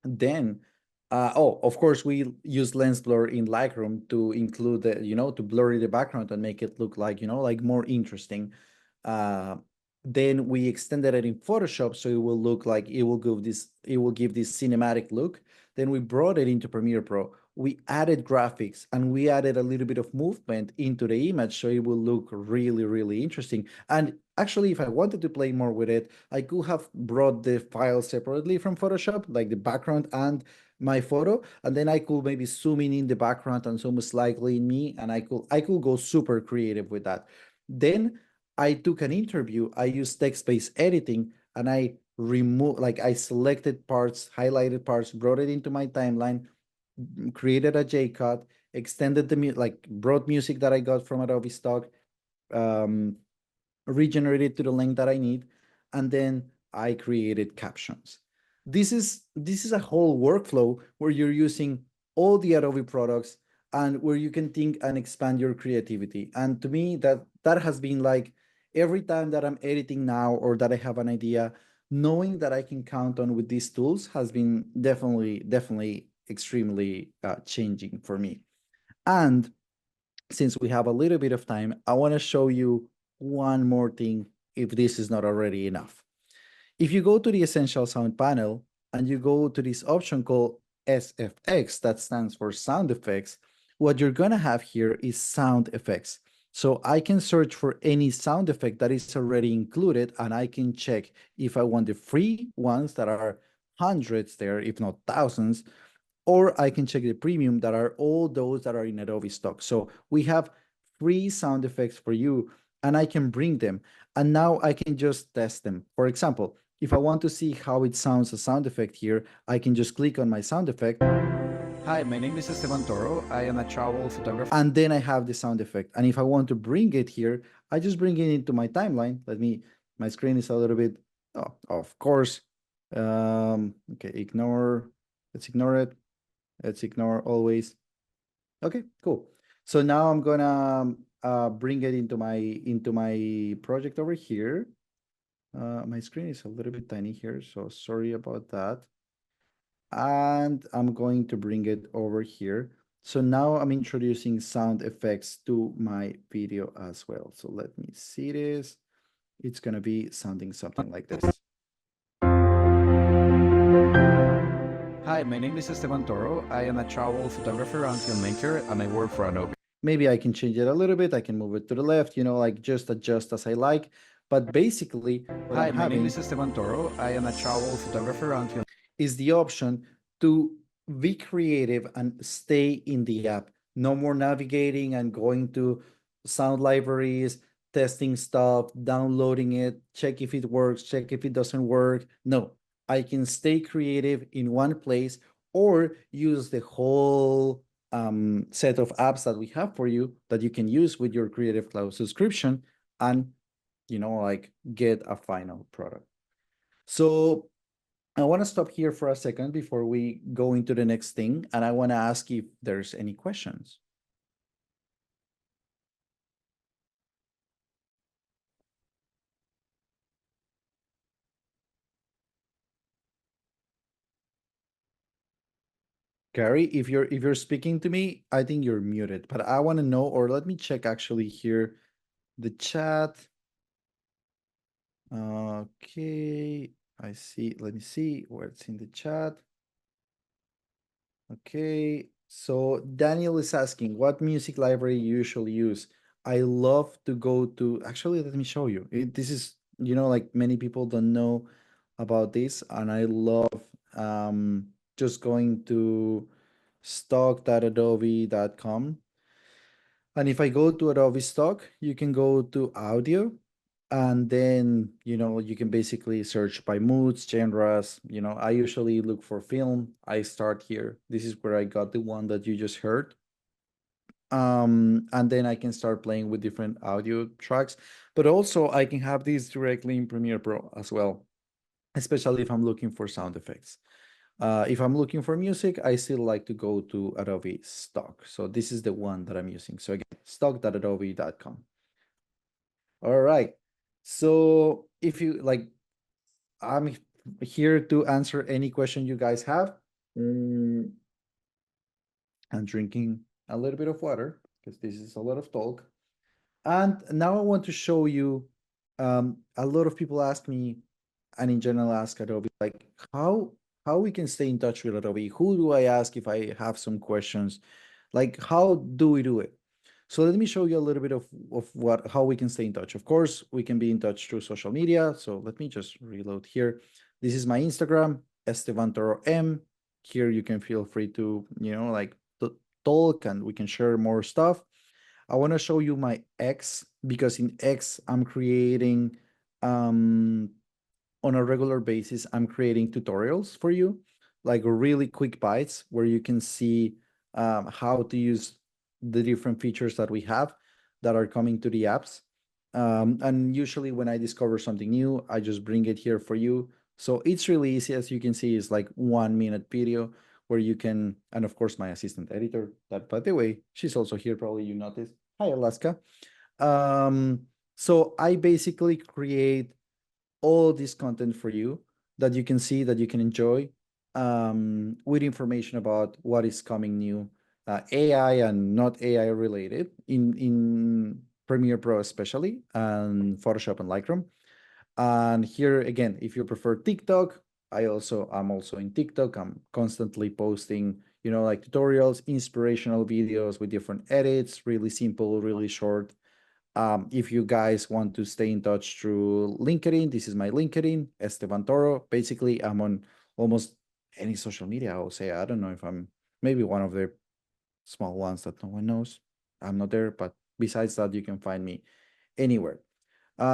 A: Then, of course, we use lens blur in Lightroom to include the, to blurry the background and make it look like, like more interesting. Uh, then we extended it in Photoshop so it will look like it will give this cinematic look. Then we brought it into Premiere Pro. We added graphics and we added a little bit of movement into the image so it will look really, really interesting. And actually, if I wanted to play more with it, I could have brought the file separately from Photoshop, like the background and my photo, and then I could maybe zoom in the background and zoom slightly in me, and I could go super creative with that. Then I took an interview, I used text-based editing, and I selected parts, highlighted parts, brought it into my timeline, created a J-cut, extended brought music that I got from Adobe stock, um, regenerated to the length that I need, and then I created captions. This is a whole workflow where you're using all the Adobe products and where you can think and expand your creativity. And to me, that has been like every time that I'm editing now or that I have an idea, knowing that I can count on with these tools has been definitely extremely changing for me. And since we have a little bit of time, I want to show you one more thing if this is not already enough. If you go to the Essential Sound panel and you go to this option called SFX, that stands for sound effects, what you're going to have here is sound effects. So I can search for any sound effect that is already included, and I can check if I want the free ones that are hundreds there, if not thousands, or I can check the premium that are all those that are in Adobe stock. So we have free sound effects for you and I can bring them. And now I can just test them. For example, if I want to see how it sounds a sound effect here, I can just click on my sound effect
E: Hi, my name is Esteban Toro. I am a travel photographer.
A: And then I have the sound effect. And if I want to bring it here, I just bring it into my timeline. My screen is a little bit, oh, of course. Okay, let's ignore it. Let's ignore always. Okay, cool. So now I'm gonna bring it into my project over here. My screen is a little bit tiny here, so sorry about that. And I'm going to bring it over here. So now I'm introducing sound effects to my video as well. So let me see this. It's gonna be sounding something like this.
E: Hi, my name is Esteban Toro. I am a travel photographer and filmmaker, and I work for Adobe.
A: Maybe I can change it a little bit. I can move it to the left, like just adjust as I like. But basically, what
E: Hi,
A: I'm
E: my name
A: having
E: is Esteban Toro. I am a travel photographer and filmmaker.
A: is the option to be creative and stay in the app. No more navigating and going to sound libraries, testing stuff, downloading it, check if it works, check if it doesn't work. No, I can stay creative in one place or use the whole set of apps that we have for you that you can use with your Creative Cloud subscription and, like get a final product. So I want to stop here for a second before we go into the next thing, and I want to ask if there's any questions. Gary, if you're speaking to me, I think you're muted, but I want to know, or let me check actually here the chat. Okay, I see. Let me see what's in the chat. Okay, so Daniel is asking what music library you usually use. I love to go to, actually, let me show you. This is, like many people don't know about this, and I love just going to stock.adobe.com. And if I go to Adobe Stock, you can go to audio, and then, you can basically search by moods, genres. I usually look for film. I start here. This is where I got the one that you just heard. And then I can start playing with different audio tracks, but also I can have these directly in Premiere Pro as well, especially if I'm looking for sound effects. If I'm looking for music, I still like to go to Adobe Stock. So this is the one that I'm using. So again, stock.adobe.com. All right. So if you like, I'm here to answer any question you guys have. I'm drinking a little bit of water because this is a lot of talk. And now I want to show you, a lot of people ask me, and in general ask Adobe, like how we can stay in touch with Adobe. Who do I ask if I have some questions? Like, how do we do it? So let me show you a little bit of how we can stay in touch. Of course, we can be in touch through social media. So let me just reload here. This is my Instagram, Esteban Toro M. Here you can feel free to, like talk and we can share more stuff. I want to show you my X because in X I'm creating on a regular basis, I'm creating tutorials for you, like really quick bites where you can see how to use the different features that we have that are coming to the apps. And usually when I discover something new, I just bring it here for you. So it's really easy. As you can see, it's like 1 minute video where you can, and of course my assistant editor, that by the way, she's also here, probably you noticed. Hi, Alaska. So I basically create all this content for you that you can see, that you can enjoy, with information about what is coming new, AI and not AI related in Premiere Pro especially, and Photoshop and Lightroom. And here again, if you prefer TikTok, I'm also in TikTok. I'm constantly posting, like tutorials, inspirational videos with different edits, really simple, really short. If you guys want to stay in touch through LinkedIn, this is my LinkedIn, Esteban Toro. Basically, I'm on almost any social media, I will say. I don't know if I'm maybe one of the small ones that no one knows. I'm not there, but besides that, you can find me anywhere.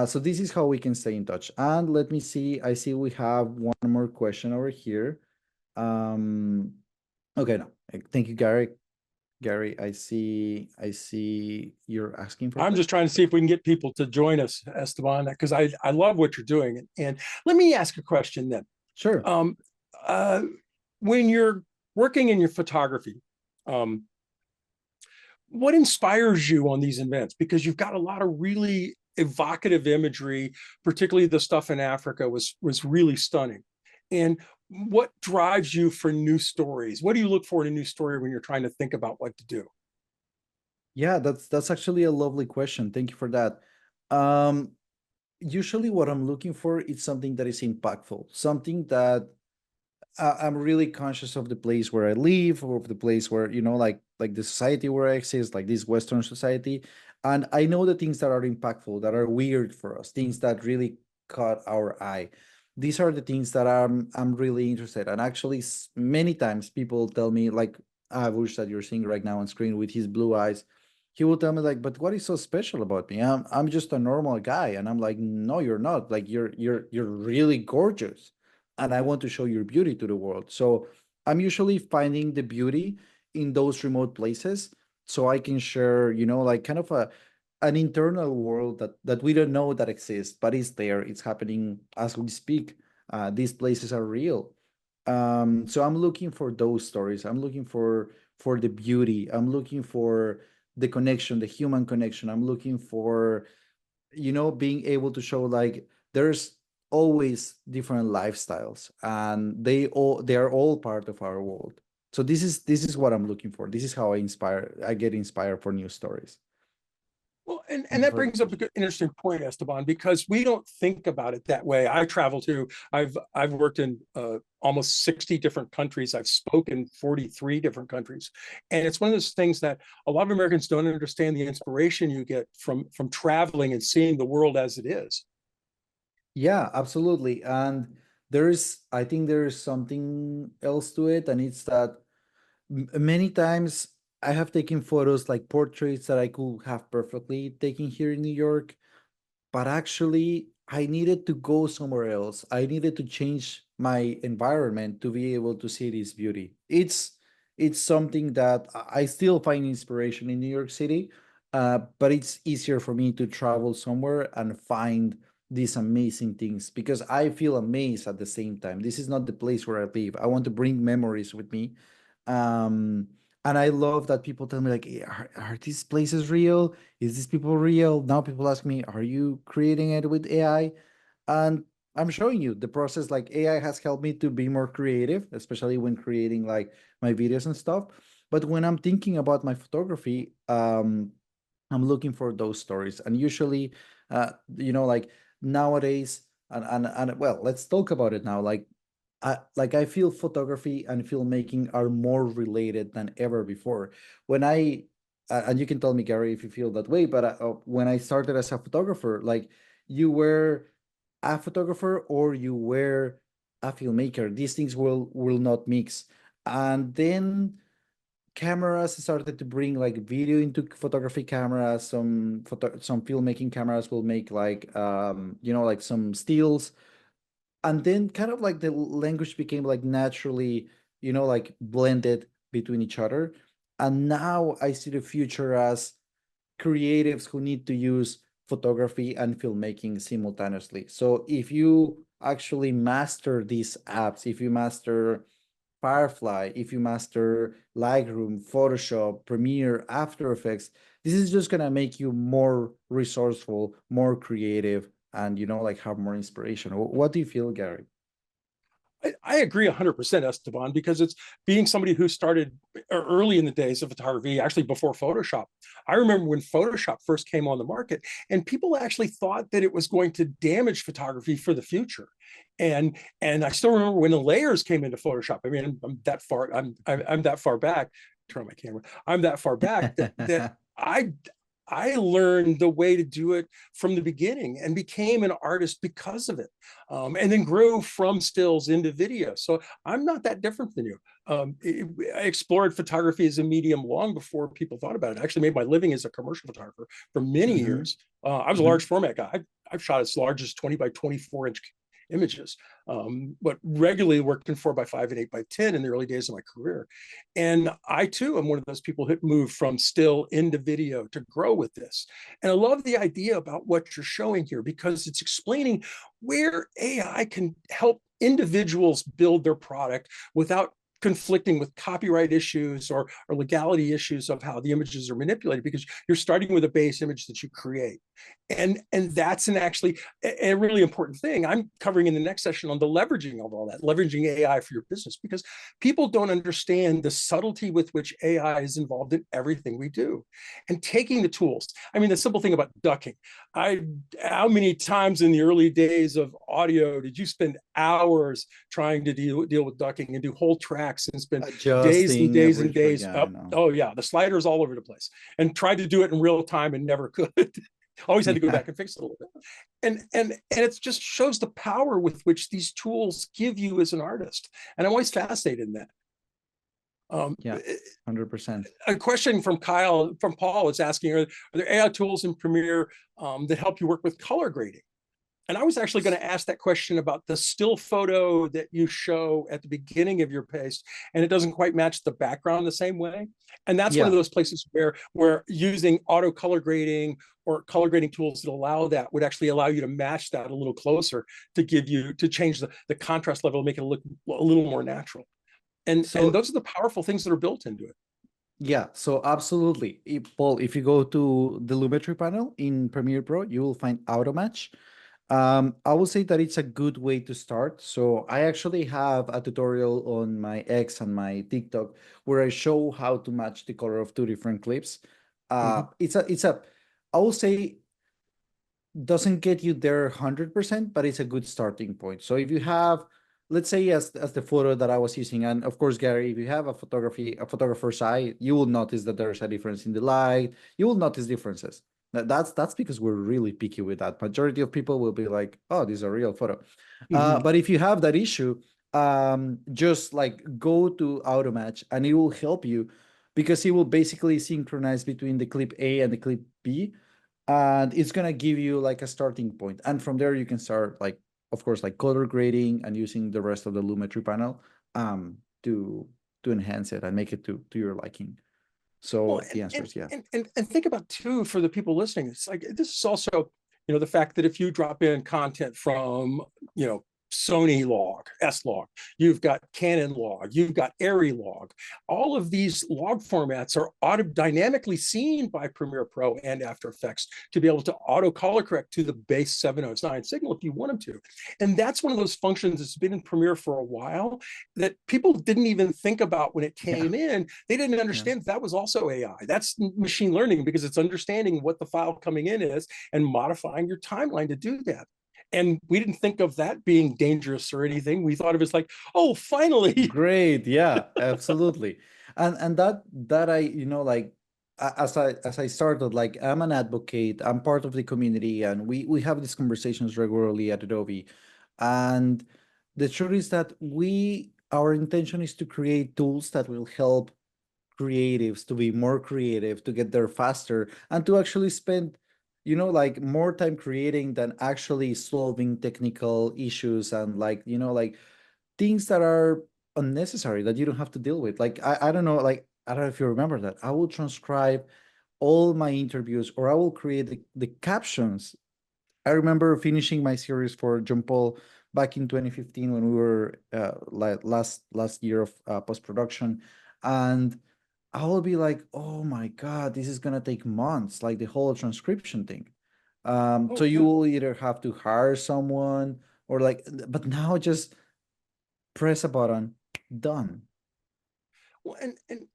A: So this is how we can stay in touch. And let me see, I see we have one more question over here. Okay, no, Thank you, Gary. Gary, I see you're asking for a
F: I'm
A: question.
F: just trying to see if we can get people to join us, Esteban, because I love what you're doing. And let me ask a question then.
A: Sure.
F: Um, uh, when you're working in your photography, um, what inspires you on these events? Because you've got a lot of really evocative imagery, particularly the stuff in Africa was really stunning. And what drives you for new stories? What do you look for in a new story when you're trying to think about what to do?
A: Yeah, that's actually a lovely question. Thank you for that. Um, Usually what I'm looking for is something that is impactful, something that I'm really conscious of the place where I live, or of the place where, like the society where I exist, like this Western society. And I know the things that are impactful, that are weird for us, things that really caught our eye. These are the things that I'm really interested. And actually, many times people tell me, like Avush that you're seeing right now on screen with his blue eyes, he will tell me like, "But what is so special about me? I'm just a normal guy." And I'm like, "No, you're not. Like you're really gorgeous, and I want to show your beauty to the world." So I'm usually finding the beauty in those remote places, so I can share, like kind of an internal world that we don't know that exists, but it's there. It's happening as we speak. These places are real. So I'm looking for those stories. I'm looking for the beauty. I'm looking for the connection, the human connection. I'm looking for, being able to show like there's always different lifestyles, and they are all part of our world. So this is what I'm looking for. This is how I get inspired for new stories.
F: Well, and
A: Thank you
F: that
A: for the
F: brings up
A: question.
F: an interesting point, Esteban, because we don't think about it that way. I travel to, I've worked in almost 60 different countries. I've spoken 43 different countries. And it's one of those things that a lot of Americans don't understand the inspiration you get from traveling and seeing the world as it is.
A: Yeah, absolutely. And I think there is something else to it, and it's that many times I have taken photos, like portraits that I could have perfectly taken here in New York, but actually I needed to go somewhere else. I needed to change my environment to be able to see this beauty. It's something that I still find inspiration in New York City, but it's easier for me to travel somewhere and find these amazing things because I feel amazed at the same time. This is not the place where I live. I want to bring memories with me. Um, and I love that people tell me like, are these places real? Is this people real? Now people ask me, are you creating it with AI? And I'm showing you the process. Like AI has helped me to be more creative, especially when creating like my videos and stuff. But when I'm thinking about my photography, I'm looking for those stories. And usually, like nowadays, and well, let's talk about it now. I feel photography and filmmaking are more related than ever before. When I and you can tell me, Gary, if you feel that way, but when I started as a photographer, like you were a photographer or you were a filmmaker. These things will not mix. And then cameras started to bring like video into photography cameras. Some filmmaking cameras will make like like some stills, and then kind of like the language became like naturally, like blended between each other. And now I see the future as creatives who need to use photography and filmmaking simultaneously. So if you actually master these apps, if you master Firefly, if you master Lightroom, Photoshop, Premiere, After Effects, this is just gonna make you more resourceful, more creative, and like have more inspiration. What do you feel, Gary?
F: I agree 100%, Esteban, because it's being somebody who started early in the days of photography, actually before Photoshop. I remember when Photoshop first came on the market, and people actually thought that it was going to damage photography for the future. And I still remember when the layers came into Photoshop. I mean, I'm that far back. Turn on my camera. I'm that far back that I learned the way to do it from the beginning and became an artist because of it, and then grew from stills into video. So I'm not that different than you. I explored photography as a medium long before people thought about it. I actually made my living as a commercial photographer for many
A: Hmm.
F: years. I was a
A: Hmm.
F: large format guy. I've shot as large as 20 by 24 inch images, but regularly worked in 4x5 and 8x10 in the early days of my career. And I too am one of those people who moved from still into video to grow with this. And I love the idea about what you're showing here, because it's explaining where AI can help individuals build their product without conflicting with copyright issues or legality issues of how the images are manipulated, because you're starting with a base image that you create. And that's actually a really important thing I'm covering in the next session on the leveraging of all that, leveraging AI for your business, because people don't understand the subtlety with which AI is involved in everything we do. And taking the tools, I mean, the simple thing about ducking, how many times in the early days of audio did you spend hours trying to deal with ducking and do whole tracks and spend days and days and days up? Oh yeah, the sliders all over the place, and tried to do it in real time and never could. Always had to go back and fix it a little bit. And it just shows the power with which these tools give you as an artist. And I'm always fascinated in that.
A: Yeah, 100%.
F: A question from Paul is asking, are there AI tools in Premiere that help you work with color grading? And I was actually going to ask that question about the still photo that you show at the beginning of your post, and it doesn't quite match the background the same way. And that's one of those places where using auto color grading or color grading tools that allow that would actually allow you to match that a little closer, to change the contrast level, make it look a little more natural. And those are the powerful things that are built into it.
A: Yeah, so absolutely. Paul, if you go to the Lumetri panel in Premiere Pro, you will find auto match. I will say that it's a good way to start. So I actually have a tutorial on my X and my TikTok where I show how to match the color of two different clips. It's a I will say doesn't get you there 100%, but it's a good starting point. So if you have, let's say as the photo that I was using, and of course, Gary, if you have a photographer's eye, you will notice that there's a difference in the light. You will notice differences. That's because we're really picky with that. Majority of people will be like, oh, this is a real photo. But if you have that issue, just like go to auto match and it will help you, because it will basically synchronize between the clip A and the clip B, and it's gonna give you like a starting point. And from there you can start, like, of course, like color grading and using the rest of the Lumetri panel to enhance it and make it to your liking. So the answer is yeah.
F: And think about too, for the people listening, it's like, this is also, the fact that if you drop in content from, Sony log, S log, you've got Canon log, you've got Arri log. All of these log formats are dynamically seen by Premiere Pro and After Effects to be able to auto color correct to the base 709 signal if you want them to. And that's one of those functions that's been in Premiere for a while that people didn't even think about when it came in. They didn't understand that was also AI. That's machine learning, because it's understanding what the file coming in is and modifying your timeline to do that. And we didn't think of that being dangerous or anything. We thought of it as like, oh, finally.
A: Great. Yeah, absolutely. And that I, like, as I started, like, I'm an advocate, I'm part of the community, and we have these conversations regularly at Adobe. And the truth is that our intention is to create tools that will help creatives to be more creative, to get there faster, and to actually spend like more time creating than actually solving technical issues and like things that are unnecessary that you don't have to deal with. Like I don't know, like I don't know if you remember that I will transcribe all my interviews, or I will create the captions. I remember finishing my series for John Paul back in 2015 when we were like last year of post-production, and I will be like, oh my God, this is gonna take months, like the whole transcription thing. So you will either have to hire someone or like, but now just press a button, done.
F: Well,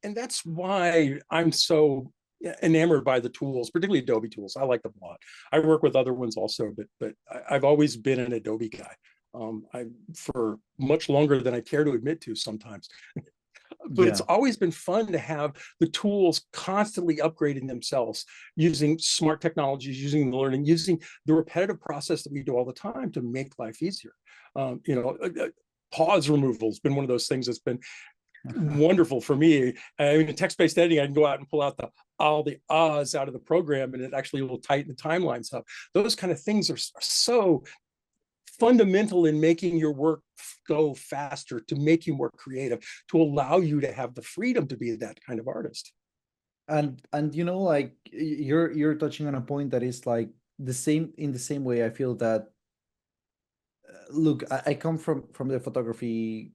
F: and that's why I'm so enamored by the tools, particularly Adobe tools. I like them a lot. I work with other ones also, but I've always been an Adobe guy. For much longer than I care to admit to sometimes. But it's always been fun to have the tools constantly upgrading themselves, using smart technologies, using the learning, using the repetitive process that we do all the time to make life easier. Pause removal has been one of those things that's been wonderful for me. I mean, in text-based editing, I can go out and pull out all the ahs out of the program, and it actually will tighten the timelines up. Those kind of things are so fundamental in making your work go faster, to make you more creative, to allow you to have the freedom to be that kind of artist.
A: And you know, like you're touching on a point that is like the same, in the same way I feel that look, I come from the photography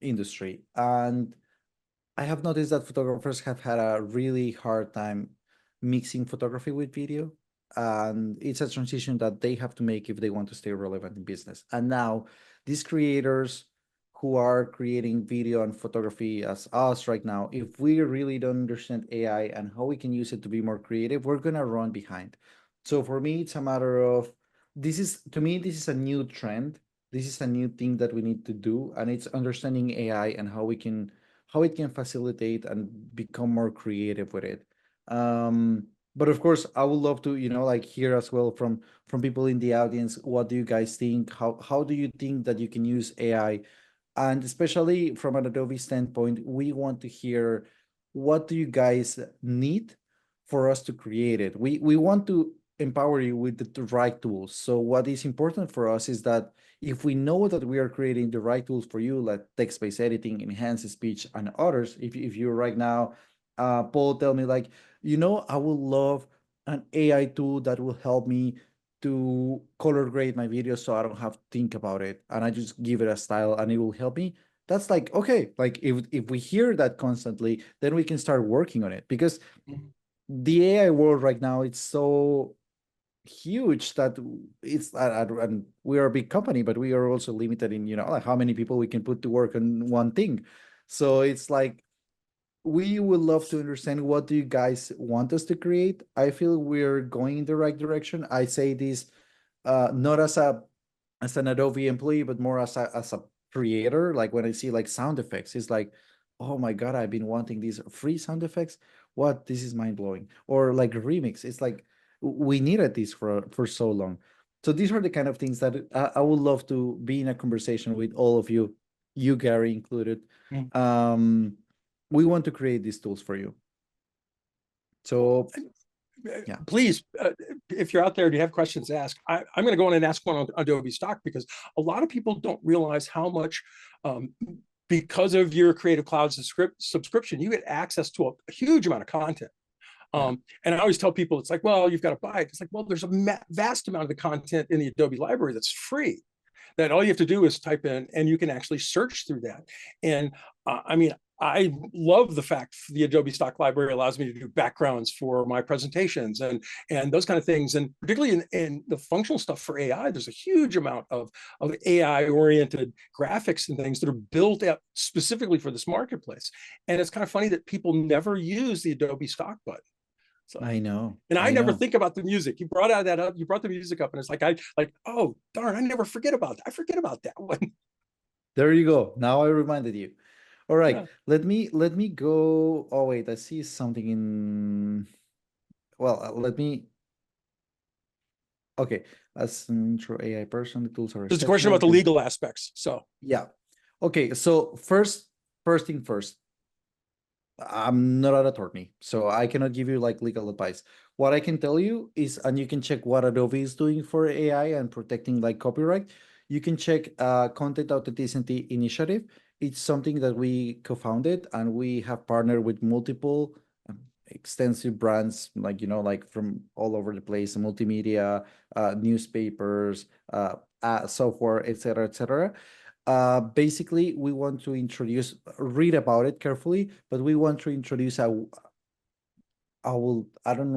A: industry, and I have noticed that photographers have had a really hard time mixing photography with video. And it's a transition that they have to make if they want to stay relevant in business. And now these creators who are creating video and photography as us right now, if we really don't understand AI and how we can use it to be more creative, we're gonna run behind. So for me, it's a matter of, this is, to me, this is a new trend. This is a new thing that we need to do, and it's understanding AI and how it can facilitate and become more creative with it. But of course, I would love to, like, hear as well from people in the audience. What do you guys think? How do you think that you can use AI? And especially from an Adobe standpoint, we want to hear, what do you guys need for us to create it? We want to empower you with the right tools. So what is important for us is that if we know that we are creating the right tools for you, like text-based editing, enhanced speech, and others, if you right now, Paul, tell me, like, I would love an AI tool that will help me to color grade my videos so I don't have to think about it, and I just give it a style and it will help me. That's like, okay, like if we hear that constantly, then we can start working on it, because the AI world right now, it's so huge that it's, and we are a big company, but we are also limited in, like how many people we can put to work on one thing. So it's like, we would love to understand, what do you guys want us to create? I feel we're going in the right direction. I say this not as an Adobe employee, but more as a creator. Like when I see like sound effects, it's like, oh my God, I've been wanting these free sound effects. What? This is mind blowing. Or like remix. It's like, we needed this for so long. So these are the kind of things that I would love to be in a conversation with all of you, Gary included. We want to create these tools for you. So yeah,
F: please, if you're out there, do you have questions to ask? I'm going to go in and ask one on Adobe Stock, because a lot of people don't realize how much, because of your Creative Cloud subscription, you get access to a huge amount of content. And I always tell people, it's like, well, you've got to buy it. It's like, well, there's a vast amount of the content in the Adobe library that's free, that all you have to do is type in, and you can actually search through that. And I mean, I love the fact the Adobe Stock Library allows me to do backgrounds for my presentations and those kind of things. And particularly in the functional stuff for AI, there's a huge amount of AI-oriented graphics and things that are built out specifically for this marketplace. And it's kind of funny that people never use the Adobe Stock button. So,
A: I know.
F: And I never think about the music. You brought that up. You brought the music up, and it's like, oh darn, I never forget about that. I forget about that one.
A: There you go. Now I reminded you. All right, yeah. Let me go. Oh wait, I see something in. Well, let me. Okay, as an intro AI person, the tools are.
F: There's a question about the legal aspects. So
A: yeah, okay. So first thing first. I'm not an attorney, so I cannot give you like legal advice. What I can tell you is, and you can check what Adobe is doing for AI and protecting like copyright. You can check Content Authenticity Initiative. It's something that we co-founded, and we have partnered with multiple extensive brands, like, like from all over the place, multimedia, newspapers, software, etc., etc. Basically, we want to read about it carefully, but we want to introduce I don't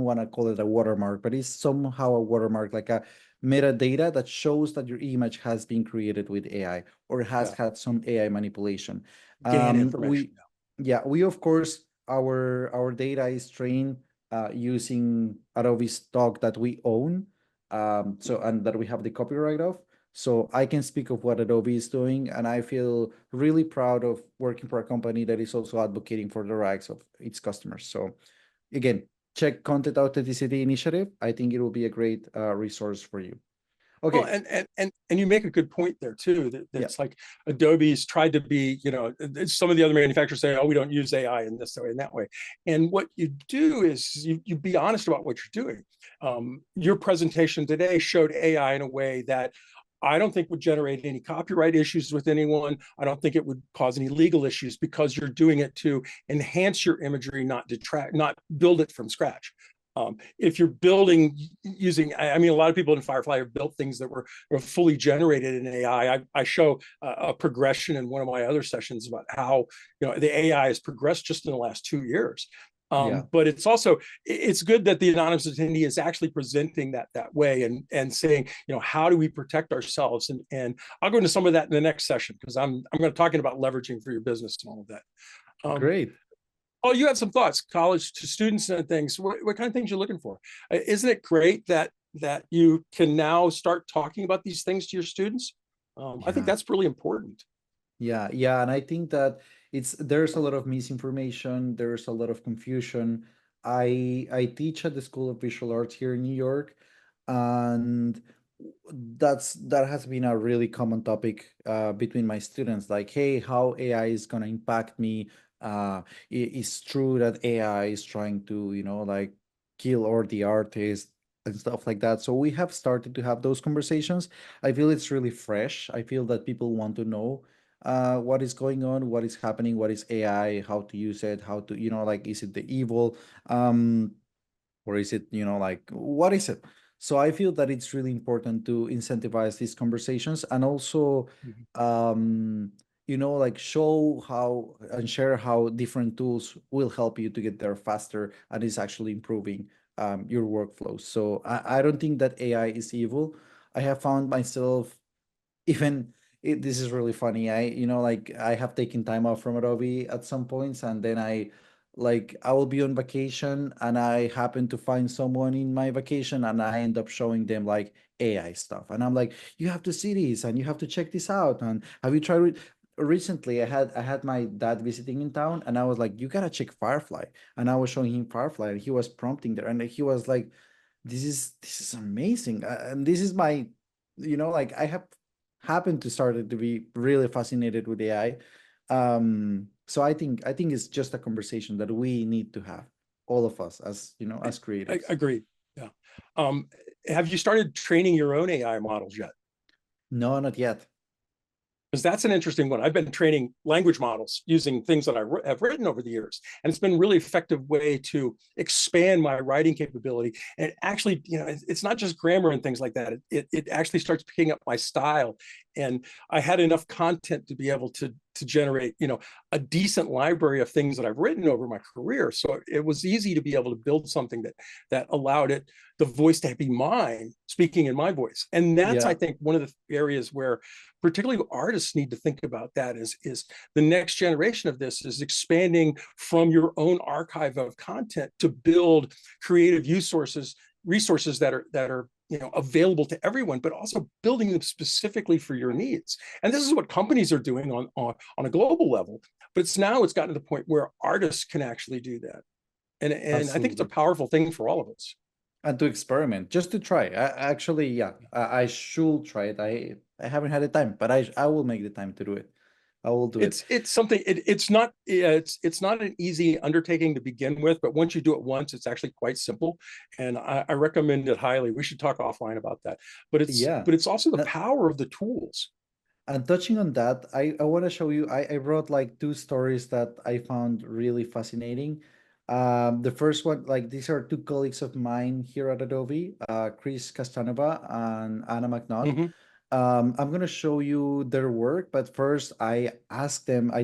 A: want to call it a watermark, but it's somehow a watermark, like a metadata that shows that your image has been created with AI or has had some AI manipulation.
F: Gain information.
A: We of course, our data is trained using Adobe Stock that we own, and that we have the copyright of. So I can speak of what Adobe is doing, and I feel really proud of working for a company that is also advocating for the rights of its customers. So again, check Content Authenticity Initiative. I think it will be a great resource for you. Okay.
F: Well, and you make a good point there too, that it's like Adobe's tried to be, some of the other manufacturers say, oh, we don't use AI in this way and that way. And what you do is you be honest about what you're doing. Your presentation today showed AI in a way that I don't think would generate any copyright issues with anyone. I don't think it would cause any legal issues because you're doing it to enhance your imagery, not detract, not build it from scratch. If you're building using, I mean, a lot of people in Firefly have built things that were fully generated in AI. I show a progression in one of my other sessions about how, you know, the AI has progressed just in the last 2 years. But it's also, it's good that the anonymous attendee is actually presenting that way and saying, you know, how do we protect ourselves? And I'll go into some of that in the next session, because I'm going to talking about leveraging for your business and all of that.
A: Great.
F: Oh, you had some thoughts, college to students and things. What kind of things you're looking for? Isn't it great that you can now start talking about these things to your students? I think that's really important.
A: Yeah, yeah, and I think that there's a lot of misinformation, there's a lot of confusion. I teach at the School of Visual Arts here in New York, and that has been a really common topic between my students. Like, hey, how AI is gonna impact me? It's true that AI is trying to, like kill all the artists and stuff like that. So we have started to have those conversations. I feel it's really fresh. I feel that people want to know what is going on, what is happening, what is AI, how to use it, how to, like, is it the evil? Or is it, like, what is it? So I feel that it's really important to incentivize these conversations, and also like show how and share how different tools will help you to get there faster and is actually improving your workflows. So I don't think that AI is evil. I have found myself even this is really funny. Like, I have taken time off from Adobe at some points, and then I will be on vacation, and I happen to find someone in my vacation, and I end up showing them like AI stuff, and I'm like, you have to see this, and you have to check this out, and have you tried it? Recently, I had my dad visiting in town, and I was like, you gotta check Firefly, and I was showing him Firefly, and he was prompting there, and he was like, this is amazing, and this is my, like, I have happened to started to be really fascinated with AI. So I think it's just a conversation that we need to have, all of us, as as
F: I
A: creatives.
F: agree. Yeah. Have you started training your own AI models yet?
A: No, not yet.
F: Because that's an interesting one. I've been training language models using things that I have written over the years, and it's been a really effective way to expand my writing capability. And actually, it's not just grammar and things like that. It actually starts picking up my style, and I had enough content to be able to generate, a decent library of things that I've written over my career. So it was easy to be able to build something that allowed the voice to be mine, speaking in my voice. And that's, I think, one of the areas where particularly artists need to think about that is the next generation of this is expanding from your own archive of content to build creative resources that are available to everyone, but also building them specifically for your needs. And this is what companies are doing on a global level. But it's gotten to the point where artists can actually do that. And I think it's a powerful thing for all of us.
A: And to experiment, just to try. Actually, yeah, I should try it. I haven't had the time, but I will make the time to do it. I will do it.
F: It's something. It's not an easy undertaking to begin with, but once you do it once, it's actually quite simple, and I recommend it highly. We should talk offline about that. But it's also the power of the tools.
A: And touching on that, I want to show you. I wrote like two stories that I found really fascinating. The first one, like, these are two colleagues of mine here at Adobe, Chris Castanova and Anna McNaught.
F: Mm-hmm.
A: I'm going to show you their work, but first I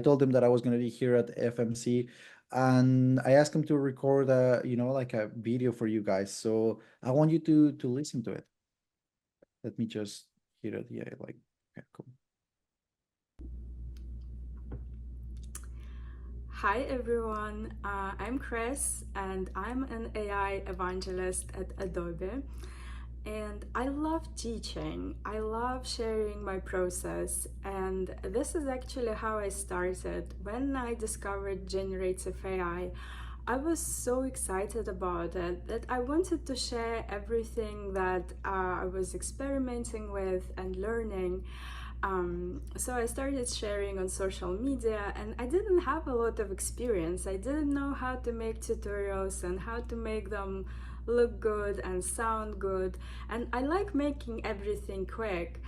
A: told them that I was going to be here at FMC, and I asked them to record like a video for you guys. So I want you to listen to it. Let me just hear it. Yeah, like, okay, cool.
G: Hi everyone, I'm Chris and I'm an AI evangelist at Adobe. And I love teaching, I love sharing my process, and this is actually how I started. When I discovered generative AI, I was so excited about it that I wanted to share everything that I was experimenting with and learning. So I started sharing on social media, and I didn't have a lot of experience. I didn't know how to make tutorials and how to make them look good and sound good, and I like making everything quick.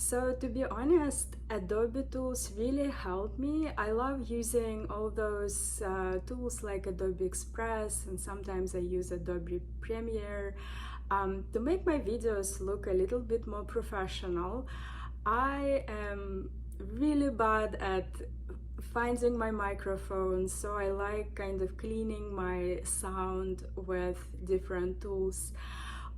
G: So to be honest, Adobe tools really help me. I love using all those tools like Adobe Express, and sometimes I use Adobe Premiere to make my videos look a little bit more professional. I am really bad at finding my microphone, so I like kind of cleaning my sound with different tools.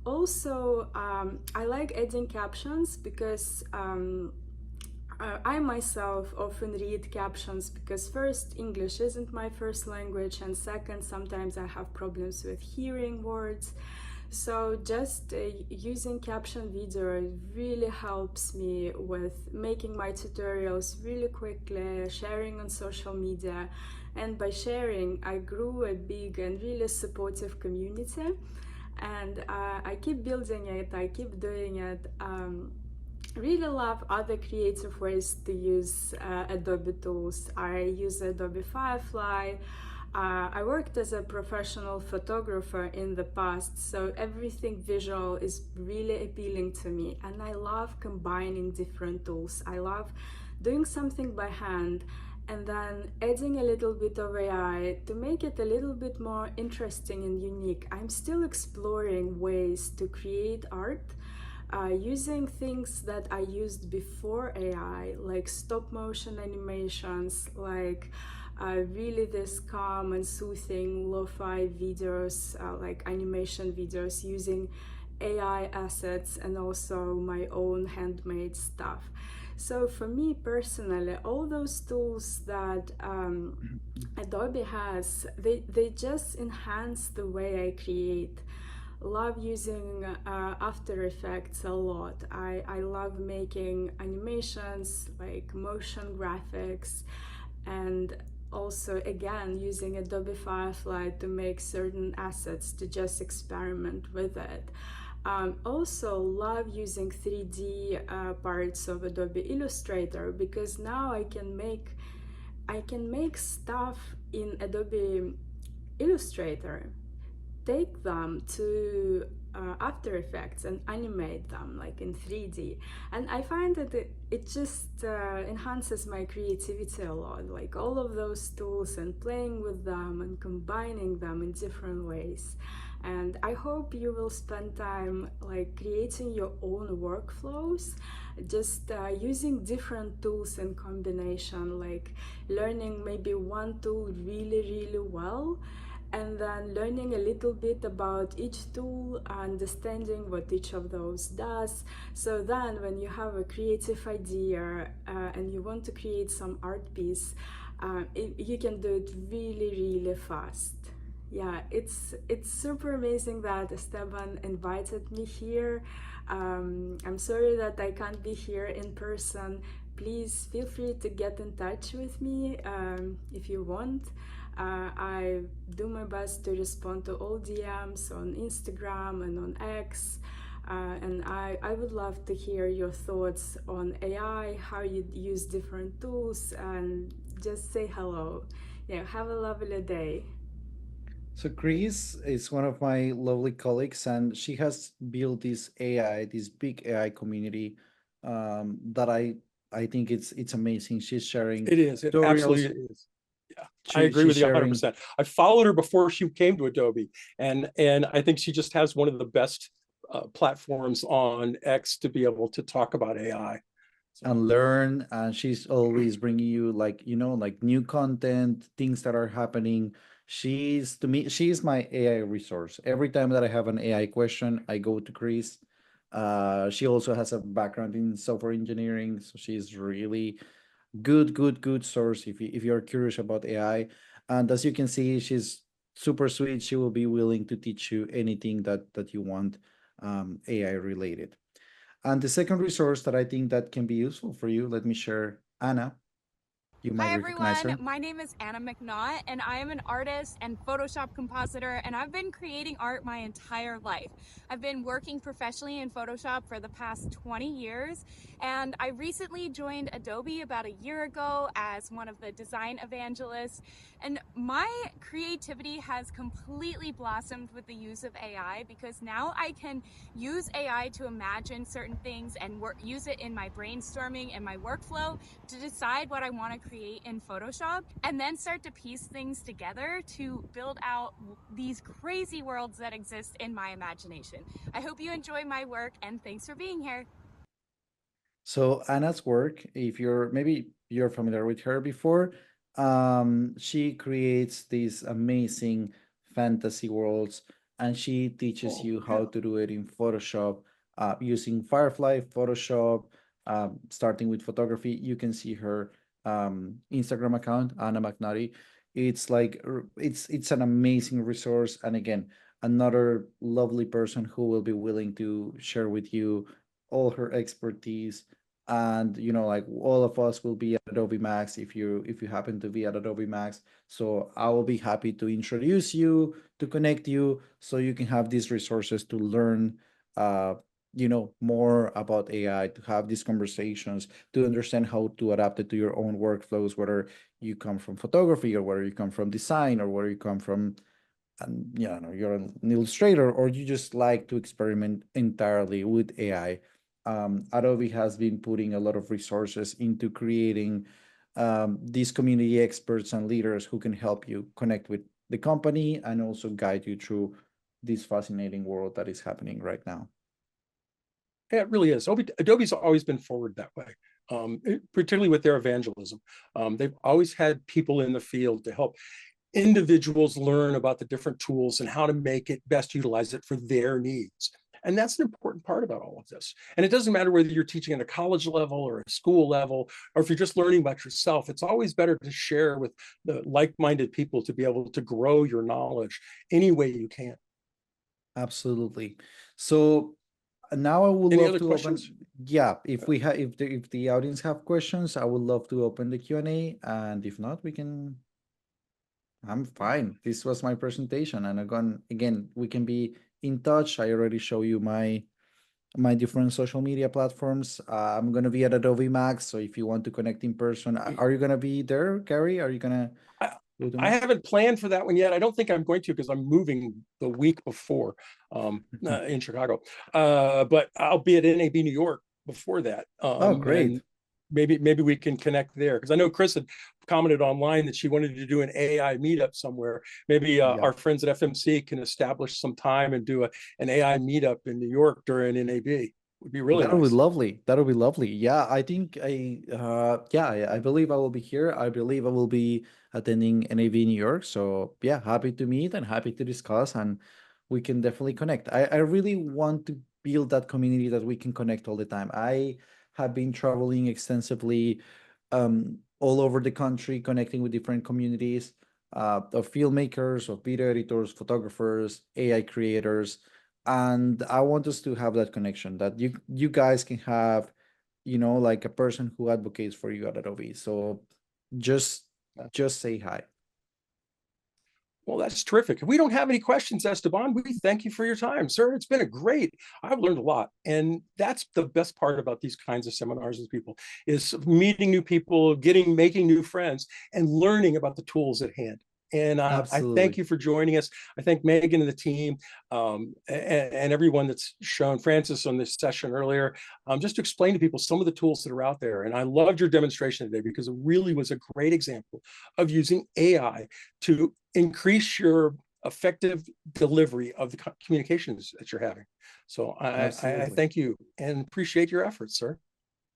G: Also, I like adding captions because I myself often read captions because first, English isn't my first language, and second, sometimes I have problems with hearing words. So just using caption video really helps me with making my tutorials really quickly, sharing on social media. And by sharing, I grew a big and really supportive community. And I keep building it, I keep doing it. Really love other creative ways to use Adobe tools. I use Adobe Firefly. I worked as a professional photographer in the past, so everything visual is really appealing to me, and I love combining different tools. I love doing something by hand and then adding a little bit of AI to make it a little bit more interesting and unique. I'm still exploring ways to create art using things that I used before AI, like stop motion animations, like really this calm and soothing lo-fi videos, like animation videos using AI assets and also my own handmade stuff. So for me personally, all those tools that Adobe has, they just enhance the way I create. Love using After Effects a lot. I love making animations like motion graphics, and also again using Adobe Firefly to make certain assets to just experiment with it. Also love using 3D parts of Adobe Illustrator because now I can make stuff in Adobe Illustrator, take them to After Effects and animate them like in 3D. And I find that it just enhances my creativity a lot, like all of those tools and playing with them and combining them in different ways. And I hope you will spend time like creating your own workflows, just using different tools in combination, like learning maybe one tool really well, and then learning a little bit about each tool, understanding what each of those does. So then when you have a creative idea and you want to create some art piece, you can do it really fast. Yeah, it's super amazing that Esteban invited me here. I'm sorry that I can't be here in person. Please feel free to get in touch with me if you want. I do my best to respond to all DMs on Instagram and on X. And I would love to hear your thoughts on AI, how you use different tools, and just say hello. Yeah, have a lovely day.
A: So Chris is one of my lovely colleagues, and she has built this AI, this big AI community that I think it's amazing. She's sharing
F: It is. It
A: tutorials.
F: absolutely is. Yeah, I agree
A: She's
F: with you
A: sharing
F: 100%. I followed her before she came to Adobe, and I think she just has one of the best platforms on X to be able to talk about AI. So,
A: and learn, and she's always bringing you like like new content, things that are happening. She's to me, she's my AI resource. Every time that I have an AI question, I go to Chris. She also has a background in software engineering, so she's really good source if you're curious about AI. And as you can see, she's super sweet. She will be willing to teach you anything that you want AI related. And the second resource that I think that can be useful for you, let me share Anna. You
H: Hi
A: might recognize
H: everyone,
A: her.
H: my name is Anna McNaught and I am an artist and Photoshop compositor, and I've been creating art my entire life. I've been working professionally in Photoshop for the past 20 years, and I recently joined Adobe about a year ago as one of the design evangelists, and my creativity has completely blossomed with the use of AI because now I can use AI to imagine certain things and use it in my brainstorming and my workflow to decide what I want to create in Photoshop, and then start to piece things together to build out these crazy worlds that exist in my imagination. I hope you enjoy my work, and thanks for being here.
A: So Anna's work, if you're familiar with her before, she creates these amazing fantasy worlds, and she teaches
F: Oh,
A: you
F: yeah.
A: how to do it in Photoshop, using Firefly, Photoshop, starting with photography. You can see her Instagram account, Anna McNaughty. It's like it's an amazing resource, and again, another lovely person who will be willing to share with you all her expertise. And like all of us will be at Adobe Max if you happen to be at Adobe Max. So I will be happy to introduce you, to connect you, so you can have these resources to learn more about AI, to have these conversations, to understand how to adapt it to your own workflows, whether you come from photography or whether you come from design or whether you come from, and you're an illustrator, or you just like to experiment entirely with AI. Adobe has been putting a lot of resources into creating these community experts and leaders who can help you connect with the company and also guide you through this fascinating world that is happening right now.
F: Yeah, it really is. Adobe's always been forward that way, particularly with their evangelism. They've always had people in the field to help individuals learn about the different tools and how to make it best utilize it for their needs. And that's an important part about all of this. And it doesn't matter whether you're teaching at a college level or a school level, or if you're just learning about yourself, it's always better to share with the like-minded people to be able to grow your knowledge any way you can.
A: Absolutely. So now I would
F: Any
A: love
F: other
A: to
F: questions?
A: open. Yeah, if the audience have questions, I would love to open the Q&A, and if not, we can. I'm fine. This was my presentation, and again, we can be in touch. I already show you my different social media platforms. I'm gonna be at Adobe Max, so if you want to connect in person, are you gonna be there, Gary? Are you gonna go to
F: I
A: Max?
F: haven't planned for that one yet. I don't think I'm going to because I'm moving the week before in Chicago. But I'll be at NAB New York before that.
A: Oh,
F: And
A: great.
F: maybe we can connect there, because I know Chris had commented online that she wanted to do an AI meetup somewhere. Maybe
A: Yeah.
F: our friends at FMC can establish some time and do an AI meetup in New York during NAB. Would be really
A: That'll be
F: nice.
A: lovely. That'll be lovely. Yeah, I think I believe I will be here. I believe I will be attending NAV New York. So yeah, happy to meet and happy to discuss, and we can definitely connect. I really want to build that community that we can connect all the time. I have been traveling extensively all over the country, connecting with different communities of filmmakers, of video editors, photographers, AI creators, and I want us to have that connection that you guys can have, like a person who advocates for you at Adobe. So just just say hi.
F: Well, that's terrific. If we don't have any questions, Esteban, we thank you for your time, sir. It's been I've learned a lot. And that's the best part about these kinds of seminars with people, is meeting new people, making new friends, and learning about the tools at hand. And I thank
A: Absolutely.
F: you for joining us. I thank Megan and the team, and everyone that's shown Francis on this session earlier, just to explain to people some of the tools that are out there. And I loved your demonstration today because it really was a great example of using AI to increase your effective delivery of the communications that you're having. So I
A: Absolutely.
F: thank you and appreciate your efforts, sir.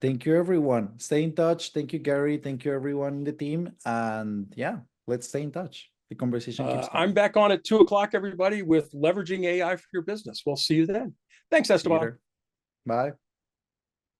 A: Thank you, everyone. Stay in touch. Thank you, Gary. Thank you, everyone in the team. And yeah, let's stay in touch. The conversation keeps
F: I'm
A: going.
F: back on at 2 o'clock, everybody, with leveraging AI for your business. We'll see you then. Thanks,
A: See you
F: Esteban.
A: there. Bye.